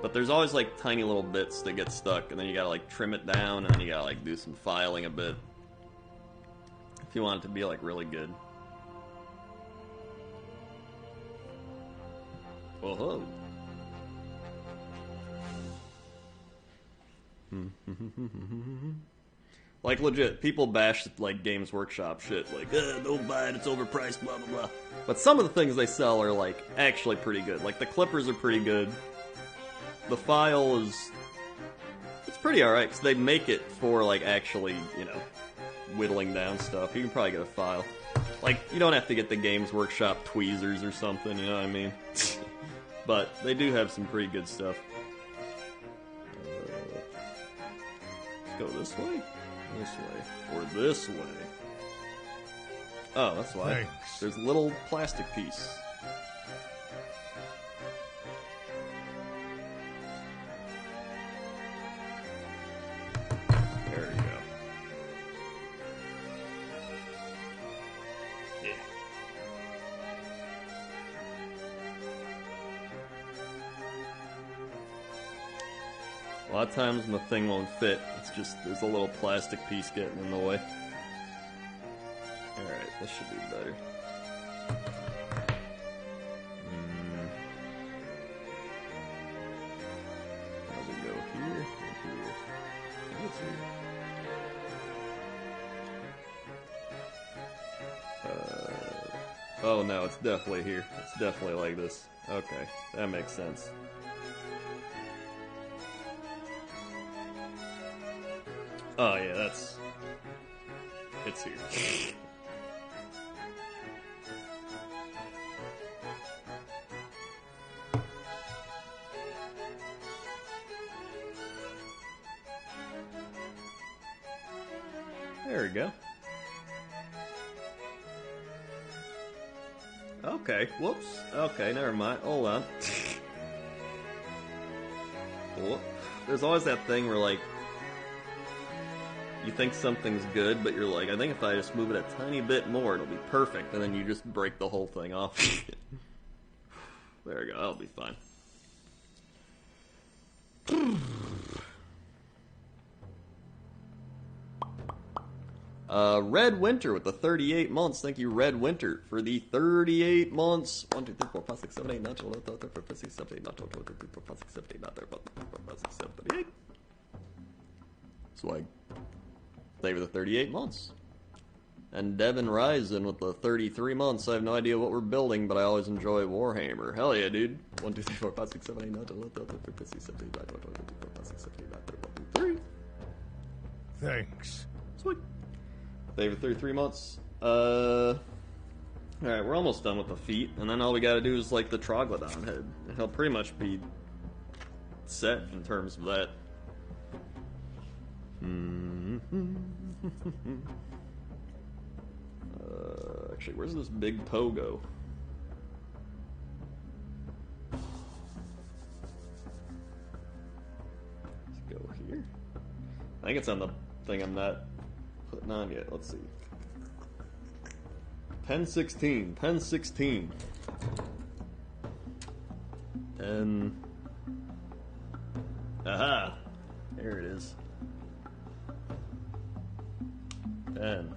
But there's always like tiny little bits that get stuck, and then you gotta like trim it down, and then you gotta like do some filing a bit. If you want it to be like really good. Whoa. Like legit, people bash like Games Workshop shit, like, don't buy it, it's overpriced, blah blah blah. But some of the things they sell are like actually pretty good. Like the clippers are pretty good. The file it's pretty alright, because they make it for like actually, you know, whittling down stuff. You can probably get a file. Like, you don't have to get the Games Workshop tweezers or something, you know what I mean? But they do have some pretty good stuff. Let's go this way? This way. Or this way. Oh, that's why. Thanks. There's a little plastic piece. There you go. Yeah. A lot of times when the thing won't fit, it's just there's a little plastic piece getting in the way. Alright, this should be better. How's it go? Here? Or here? I think it's here. Oh no, it's definitely here. It's definitely like this. Okay, that makes sense. Oh yeah, it's here. There we go. Okay, whoops. Okay, never mind. Hold on. Whoop. There's always that thing where, like, you think something's good, but you're like, I think if I just move it a tiny bit more, it'll be perfect, and then you just break the whole thing off. There we go, that'll be fine. Red Winter with the 38 months. Thank you, Red Winter, for the 38 months. 1, 2, 3, 4, 5, 6, 7, 8, 9, 10, 11, 12, 13, 14, 15, 16, 17, 18, 19, 20, 21, 22, 23, 24, 25, 26, 27, 28, 39. Swag. Thank you for the 38 months. And Devin Ryzen with the 33 months. I have no idea what we're building, but I always enjoy Warhammer. Hell yeah, dude. 1, 2, 3, 4, 5, 6, 7, 8, 9, 10, 11, 12, 13, 14, 15, 16, 17, 18, 19, 20, 21, 22, 23, 24, 25, 26, 27, 28, 39. Thanks. Sweet. Thank you for 33 months. Alright, we're almost done with the feet, and then all we gotta do is, like, the Troglodon head. And he'll pretty much be set in terms of that. Actually, where's this big pogo? think it's on the thing I'm not putting on yet. Let's see. Pen 16. Pen 16. And... Aha! There it is. 10.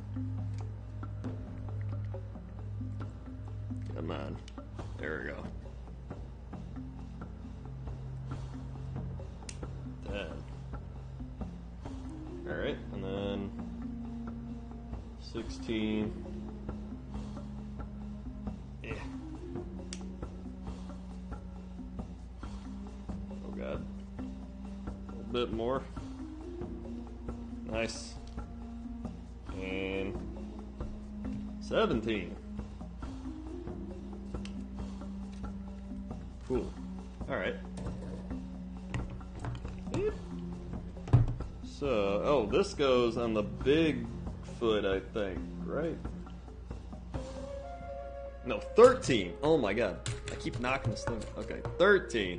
Come on. There we go. 10. Alright, and then 16. Yeah. Oh god. A little bit more. Nice. And 17. Cool. Alright. So, oh, this goes on the big foot, I think, right? No, 13! Oh my god. I keep knocking this thing. Okay, 13.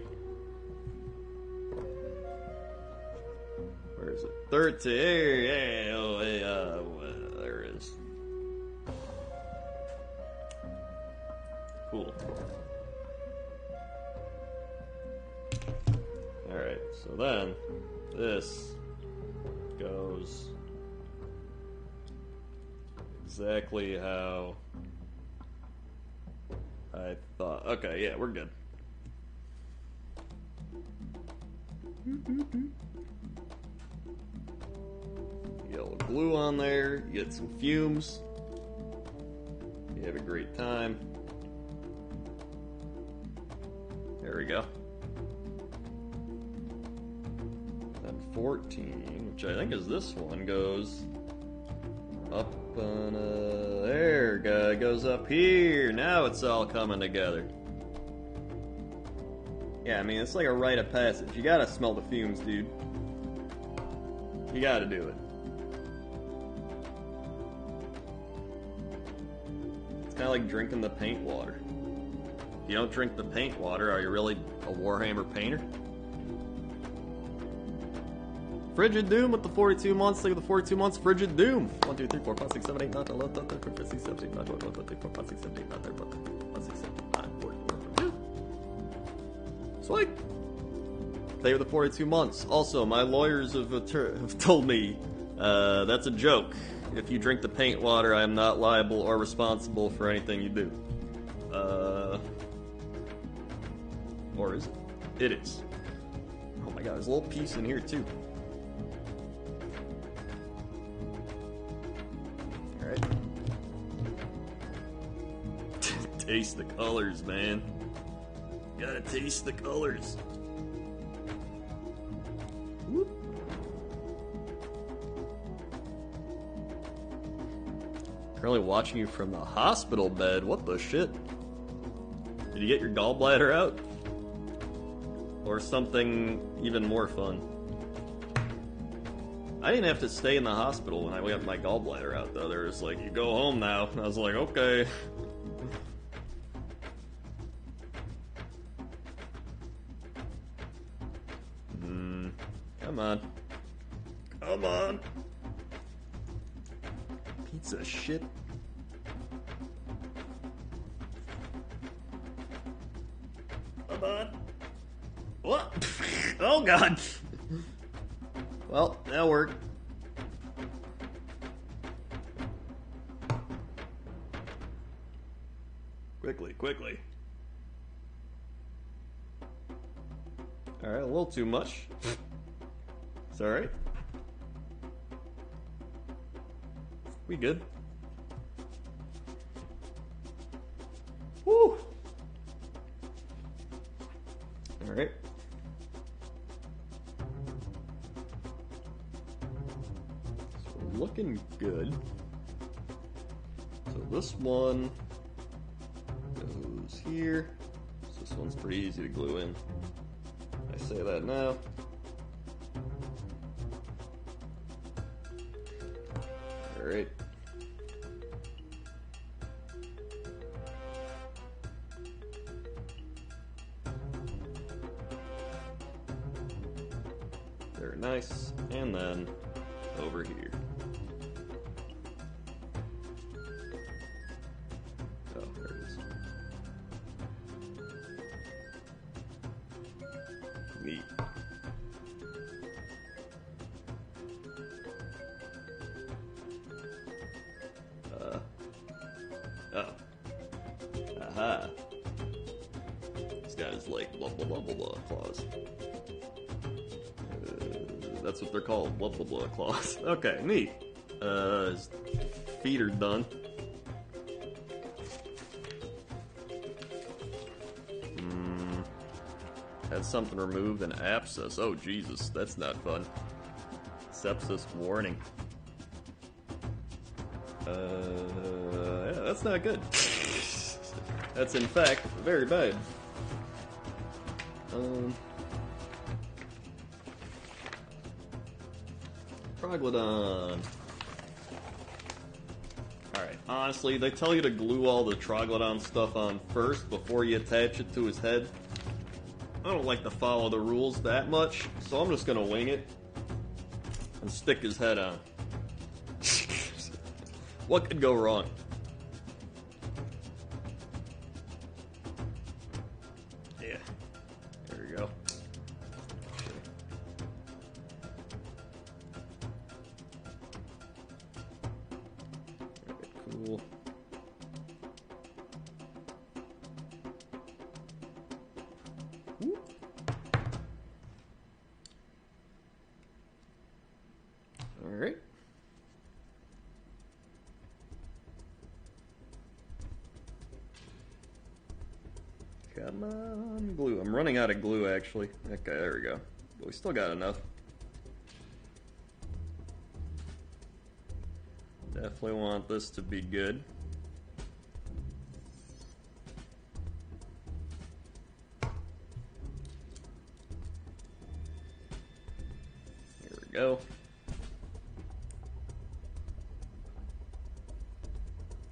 Where is it? 13. Hey, oh, hey, there it is. Cool. Alright, so then, this goes exactly how I thought. Okay, yeah, we're good. Yellow glue on there, you get some fumes, you have a great time. There we go. Then 14, which I think is this one, goes up on there, goes up here. Now it's all coming together. Yeah, I mean, it's like a rite of passage. You gotta smell the fumes, dude. You gotta do it. It's kind of like drinking the paint water. If you don't drink the paint water, are you really a Warhammer painter? Frigid Doom with the 42 months. Look at the 42 months. Frigid Doom. 1, 2, 3, 4, 5, 6, 7, 8, 9, 10, 11, 12, 13, 14, 15, 16, 17, 18, 19, 20, 21, 22, 23, 24, 25, 6, 7, 8, 9, 10, 11, 12, 13, 14, 15, 16, 17, 18, 19, 20, 21, 22. Sweet. They were the 42 months. Also, my lawyers have told me that's a joke. If you drink the paint water, I am not liable or responsible for anything you do. Or is it? It is. Oh my god, there's a little piece in here too. Alright. Taste the colors, man. Gotta taste the colors. Whoop. Currently watching you from the hospital bed. What the shit? Did you get your gallbladder out? Or something even more fun? I didn't have to stay in the hospital when I got my gallbladder out, though. They were just like, you go home now. And I was like, okay. Come on. Come on. Pizza shit. Come on. What? Oh god. Well, that worked. Quickly, quickly. Alright, a little too much. It's alright. We good. Woo! Alright. So we're looking good. So this one goes here. So this one's pretty easy to glue in. I say that now. Alright. Very nice. And then over here. Oh, there it is. Neat. Oh. Aha. This guy's like blah blah blah blah blah claws. That's what they're called, blah blah blah claws. Okay, neat. His feet are done. Had something removed, an abscess. Oh Jesus, that's not fun. Sepsis warning. Yeah, that's not good. That's in fact very bad. Troglodon. Alright, honestly, they tell you to glue all the Troglodon stuff on first before you attach it to his head. I don't like to follow the rules that much, so I'm just gonna wing it and stick his head on. What could go wrong? Yeah, there we go. Alright, cool. Alright. Come on, glue. I'm running out of glue, actually. Okay, there we go. But we still got enough. Definitely want this to be good. Here we go.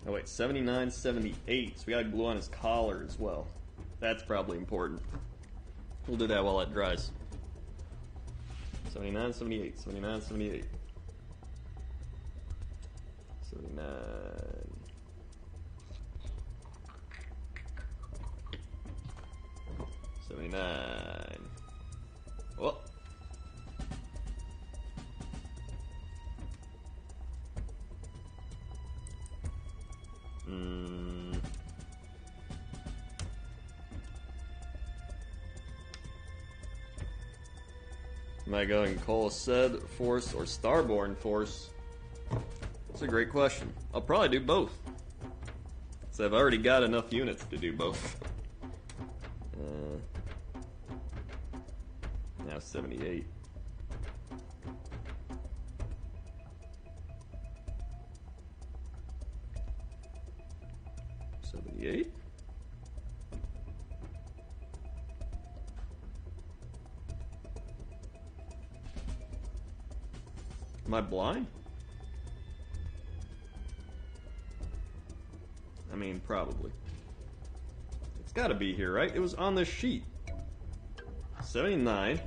Oh wait, 79, 78. So we got glue on his collar as well. That's probably important. We'll do that while it dries. 79, 78, 79, 78. 79. Oh. Am I going Coalesced Force or Starborn Force? That's a great question. I'll probably do both. So I've already got enough units to do both. Now 78. Am I blind? I mean, probably. It's gotta be here, right? It was on this sheet. 79.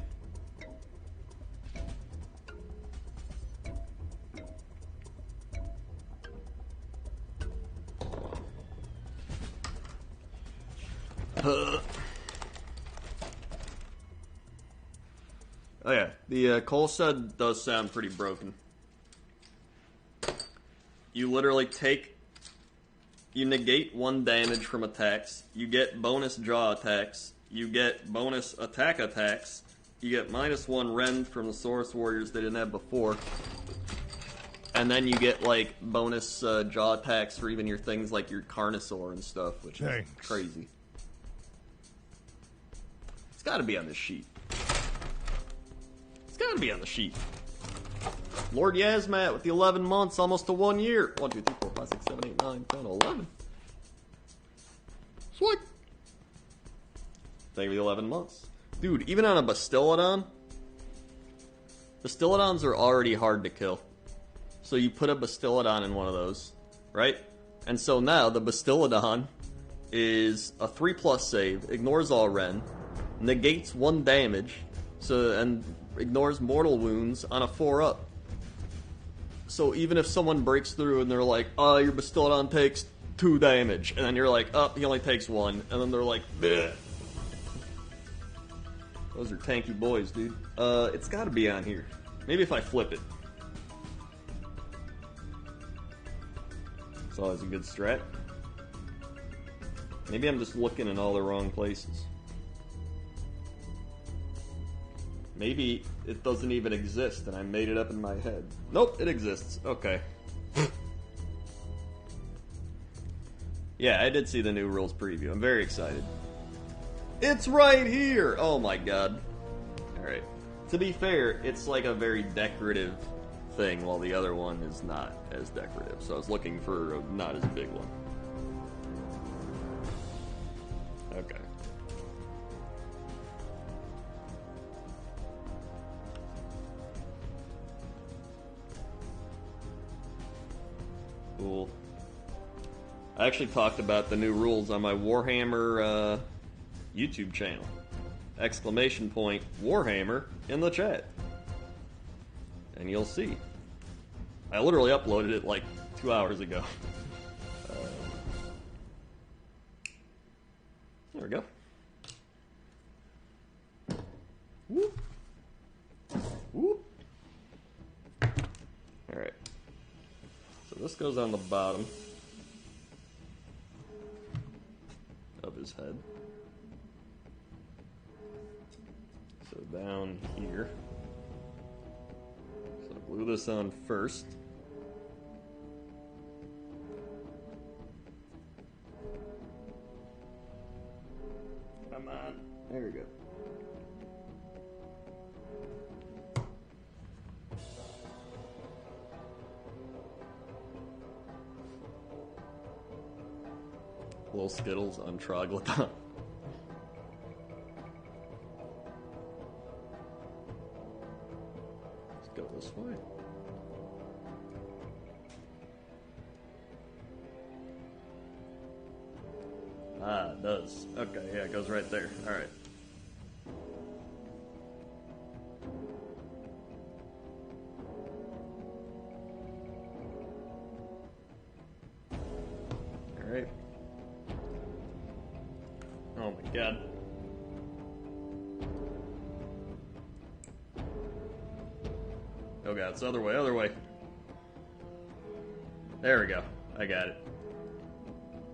Oh yeah, the Coalesced does sound pretty broken. You literally you negate 1 damage from attacks, you get bonus jaw attacks, you get bonus attack attacks, you get -1 rend from the Source Warriors they didn't have before, and then you get like bonus jaw attacks for even your things like your Carnosaur and stuff, which is crazy. It's gotta be on this sheet. It's gotta be on the sheet. Lord Yazmat with the 11 months, almost to 1 year. 1, 2, 3, 4, 5, 6, 7, 8, 9, 10, 11. Sweet. Thank you for the 11 months. Dude, even on a Bastiladon, Bastiladons are already hard to kill. So you put a Bastiladon in one of those, right? And so now the Bastiladon is a 3+ save, ignores all Ren, negates 1 damage, and ignores mortal wounds on a 4-up. so even if someone breaks through and they're like, oh, your Bastillodon takes 2 damage, and then you're like, oh, he only takes 1, and then they're like, bleh. Those are tanky boys, dude. It's gotta be on here. Maybe if I flip it. It's always a good strat. Maybe I'm just looking in all the wrong places. Maybe it doesn't even exist and I made it up in my head. Nope, it exists. Okay. Yeah, I did see the new rules preview. I'm very excited. It's right here! Oh my god. Alright. To be fair, it's like a very decorative thing, while the other one is not as decorative. So I was looking for a not as big one. Okay. Cool. I actually talked about the new rules on my Warhammer YouTube channel. Exclamation point Warhammer in the chat. And you'll see. I literally uploaded it like 2 hours ago. There we go. Whoop. Whoop. Alright. So this goes on the bottom of his head. So down here. So glue this on first. Come on. There we go. Little Skittles on Troglodyte. Let's go this way. Ah, it does. Okay, yeah, it goes right there. Alright. Alright. Oh my god. Oh god, it's other way, other way. There we go. I got it.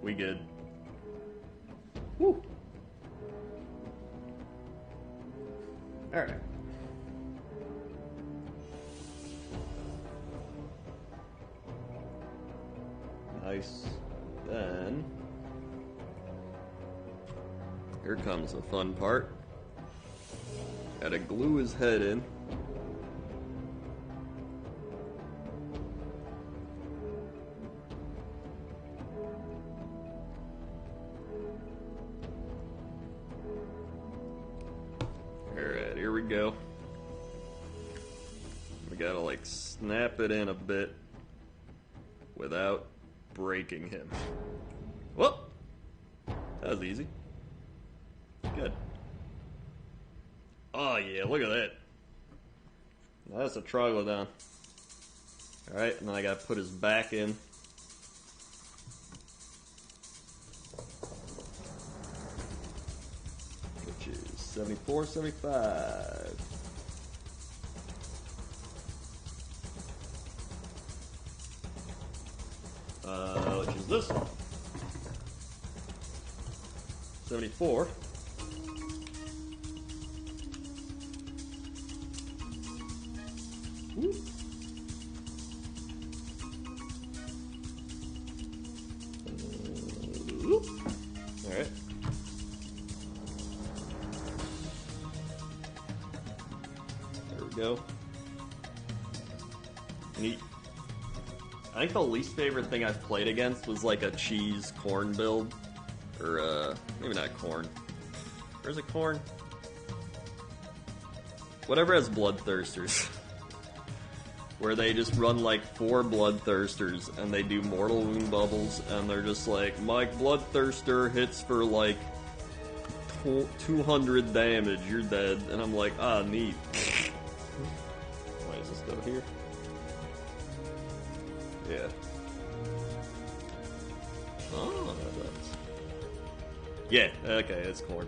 We good. Woo! Alright. Nice. Then here comes the fun part. Gotta glue his head in. Alright, here we go. We gotta like snap it in a bit without breaking him. Well, that was easy. Good. Oh yeah, look at that. That's a Troglodon. Alright, and then I gotta put his back in. Which is 74, 75. Which is this one. 74. Woo. Alright. There we go. And I think the least favorite thing I've played against was like a cheese corn build. Or, maybe not corn. Or is it corn? Whatever has bloodthirsters. Where they just run like 4 bloodthirsters and they do mortal wound bubbles and they're just like, my bloodthirster hits for like 200 damage, you're dead. And I'm like, ah, neat. Why does this go here? Yeah. Oh, that's... Yeah, okay, it's corn.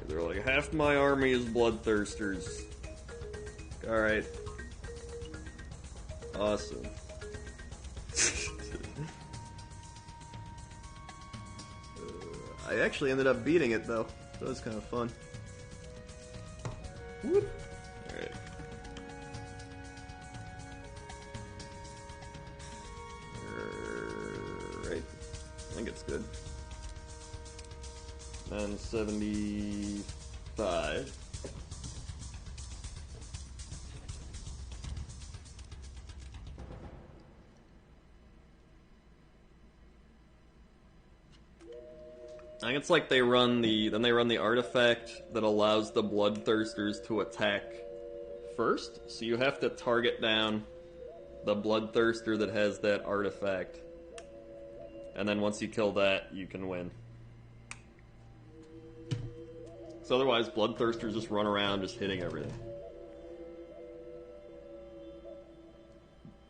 They're like, half my army is bloodthirsters. Alright. Awesome. I actually ended up beating it, though. That was kind of fun. Whoop. Alright. Alright. I think it's good. 975. I think it's like they run the artifact that allows the bloodthirsters to attack first. So you have to target down the bloodthirster that has that artifact. And then once you kill that, you can win. So otherwise, bloodthirsters just run around just hitting everything.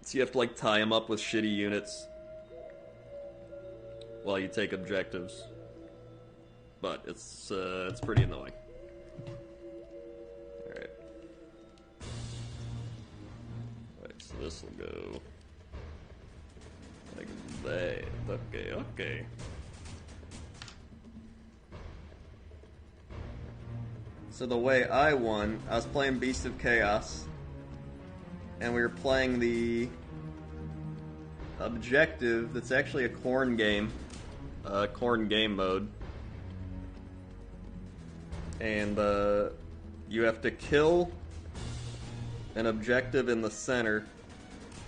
So you have to like tie them up with shitty units while you take objectives. But it's pretty annoying. Alright. Alright, so this will go like that. Okay. So the way I won, I was playing Beast of Chaos, and we were playing the objective that's actually a corn game mode. And you have to kill an objective in the center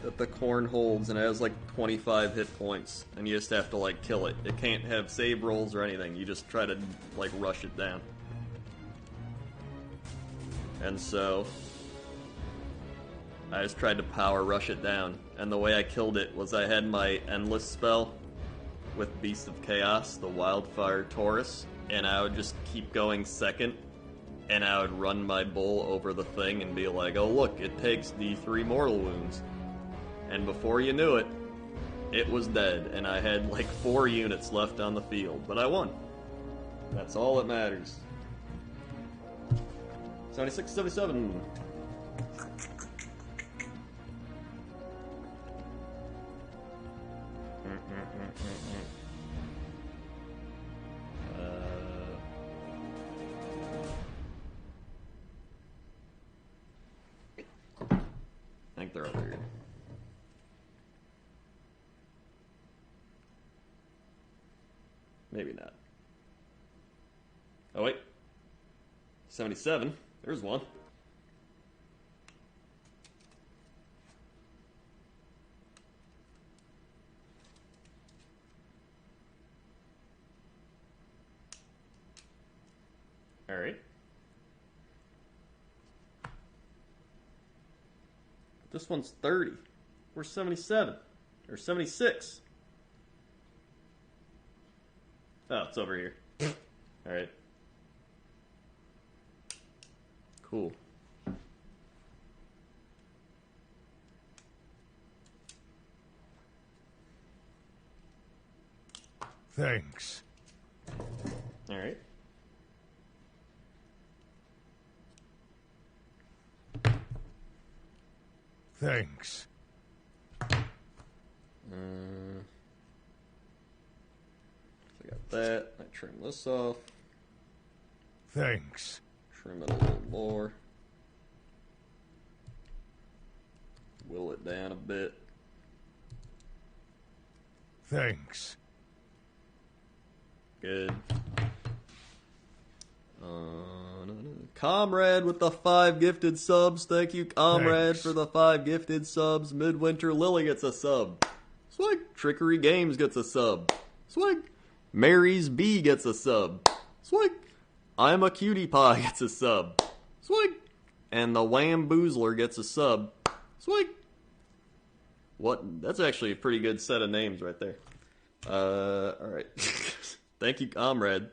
that the corn holds, and it has like 25 hit points, and you just have to like kill it. It can't have save rolls or anything. You just try to like rush it down. And so I just tried to power rush it down, and the way I killed it was I had my endless spell with Beast of Chaos, the Wildfire Taurus, and I would just keep going second, and I would run my bull over the thing and be like, oh look, it takes D3 mortal wounds. And before you knew it, it was dead, and I had like 4 units left on the field, but I won. That's all that matters. 76, 77. I think they're over here. Maybe not. Oh wait. 77. There's one. Alright. This one's 30. Where's 77? Or 76? Oh, it's over here. Alright. Cool. Thanks. Alright. Thanks. So I got that. I trim this off. Thanks. Trim it a little more. Will it down a bit. Thanks. Good. Comrade with the 5 gifted subs. Thank you, Comrade, Thanks. for the 5 gifted subs. Midwinter Lily gets a sub. Swag. Trickery Games gets a sub. Swag. Mary's B gets a sub. Swag. I'm a Cutie Pie gets a sub. Swag. And the Wamboozler gets a sub. Swag. What? That's actually a pretty good set of names right there. Alright. Thank you, Comrade.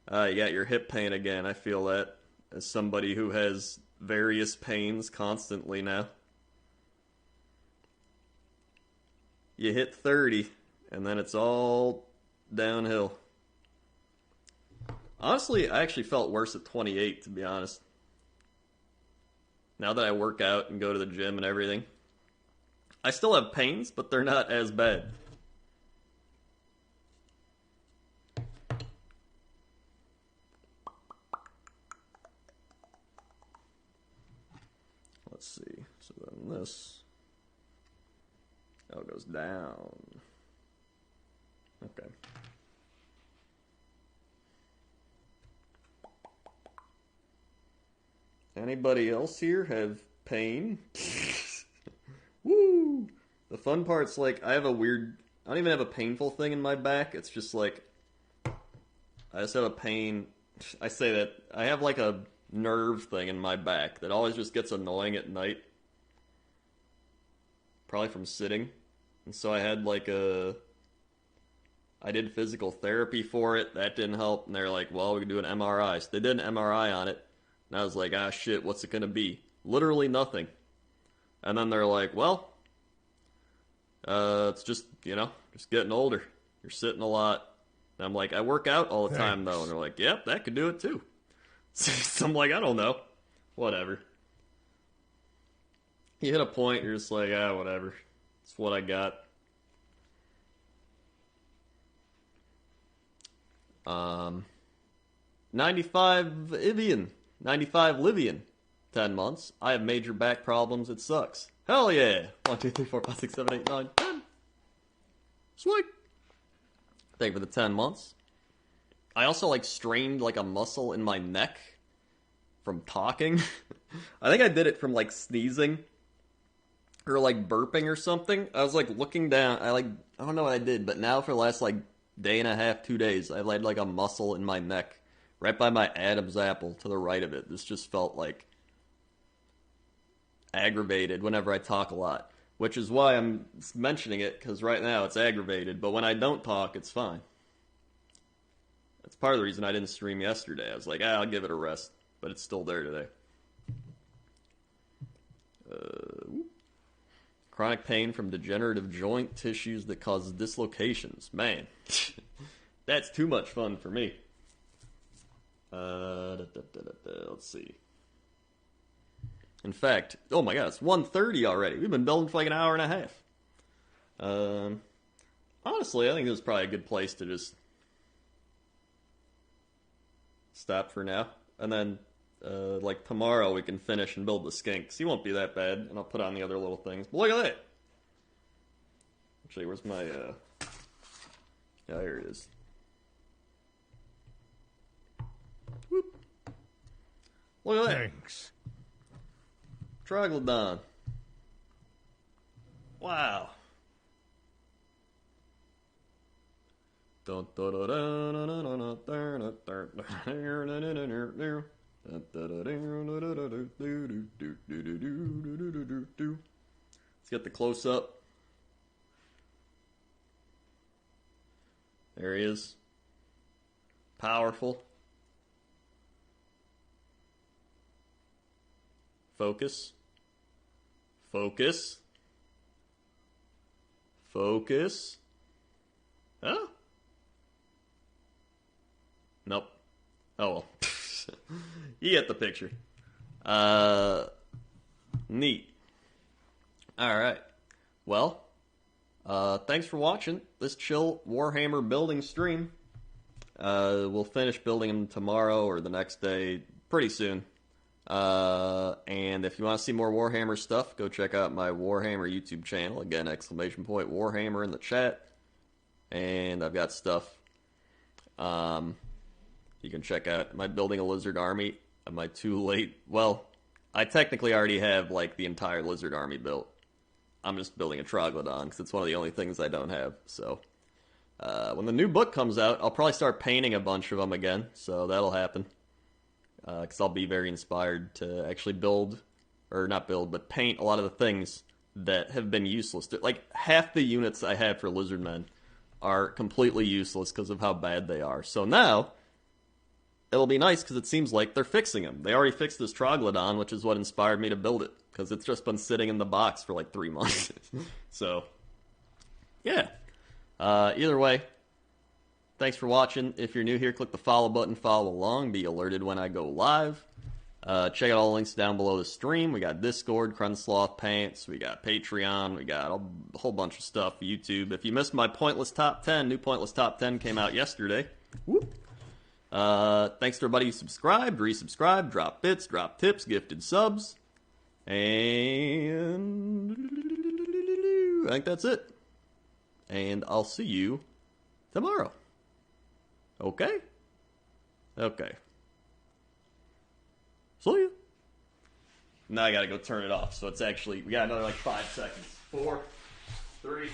You got your hip pain again. I feel that. As somebody who has various pains constantly now. You hit 30, and then it's all downhill. Honestly, I actually felt worse at 28, to be honest. Now that I work out and go to the gym and everything. I still have pains, but they're not as bad. Let's see. So then this... Oh, it goes down. Okay. Anybody else here have pain? Woo! The fun part's like, I don't even have a painful thing in my back. It's just like, I just have a pain. I say that, I have like a nerve thing in my back that always just gets annoying at night. Probably from sitting. And so I had like I did physical therapy for it. That didn't help. And they're like, well, we can do an MRI. So they did an MRI on it. And I was like, ah, shit, what's it gonna be? Literally nothing. And then they're like, well, it's just, just getting older. You're sitting a lot. And I'm like, I work out all the time, though. And they're like, yep, that could do it, too. So I'm like, I don't know. Whatever. You hit a point, you're just like, whatever. It's what I got. 95 Ivian. 95 Livian. 10 months. I have major back problems. It sucks. Hell yeah. 1, 2, 3, 4, 5, 6, 7, 8, 9, 10. Sweet. Thank you for the 10 months. I also strained a muscle in my neck from talking. I think I did it from sneezing or burping or something. I was looking down. I don't know what I did, but now for the last day and a half, 2 days, I've had a muscle in my neck right by my Adam's apple to the right of it. This just felt aggravated whenever I talk a lot, which is why I'm mentioning it, because right now it's aggravated, but when I don't talk, it's fine. That's part of the reason I didn't stream yesterday. I was like, I'll give it a rest, but it's still there today. Chronic pain from degenerative joint tissues that causes dislocations. Man, that's too much fun for me. Let's see. In fact, oh my god, it's 1:30 already. We've been building for an hour and a half. Honestly, I think this is probably a good place to just stop for now. And then, tomorrow we can finish and build the skinks. He won't be that bad, and I'll put on the other little things. But look at that! Actually, where's my, yeah, here it is. Whoop. Look at that! Thanks. Troglodon. Wow. Let's get the close up. There he is. Powerful. Focus. Focus. Focus. Huh? Nope. Oh well. You get the picture. Neat. Alright. Well, thanks for watching this chill Warhammer building stream. We'll finish building them tomorrow or the next day pretty soon. And if you want to see more Warhammer stuff, go check out my Warhammer YouTube channel. Again, ! Warhammer in the chat. And I've got stuff. You can check out my building a lizard army. Am I too late? Well, I technically already have the entire lizard army built. I'm just building a Troglodon because it's one of the only things I don't have. So when the new book comes out, I'll probably start painting a bunch of them again. So that'll happen. Because I'll be very inspired to actually build, or not build, but paint a lot of the things that have been useless. Half the units I had for Lizardmen are completely useless because of how bad they are. So now, it'll be nice because it seems like they're fixing them. They already fixed this Troglodon, which is what inspired me to build it, because it's just been sitting in the box for like 3 months. So, yeah. Either way, thanks for watching. If you're new here, click the follow button, follow along, be alerted when I go live. Check out all the links down below the stream. We got Discord, Crunchloth Pants, we got Patreon, we got a whole bunch of stuff, YouTube. If you missed my Pointless Top 10, new Pointless Top 10 came out yesterday. Whoop. Thanks to everybody who subscribed, resubscribed, dropped bits, dropped tips, gifted subs. And I think that's it. And I'll see you tomorrow. Okay? Okay. See you. Now I gotta go turn it off, so it's actually, we got another like 5 seconds. 4, 3,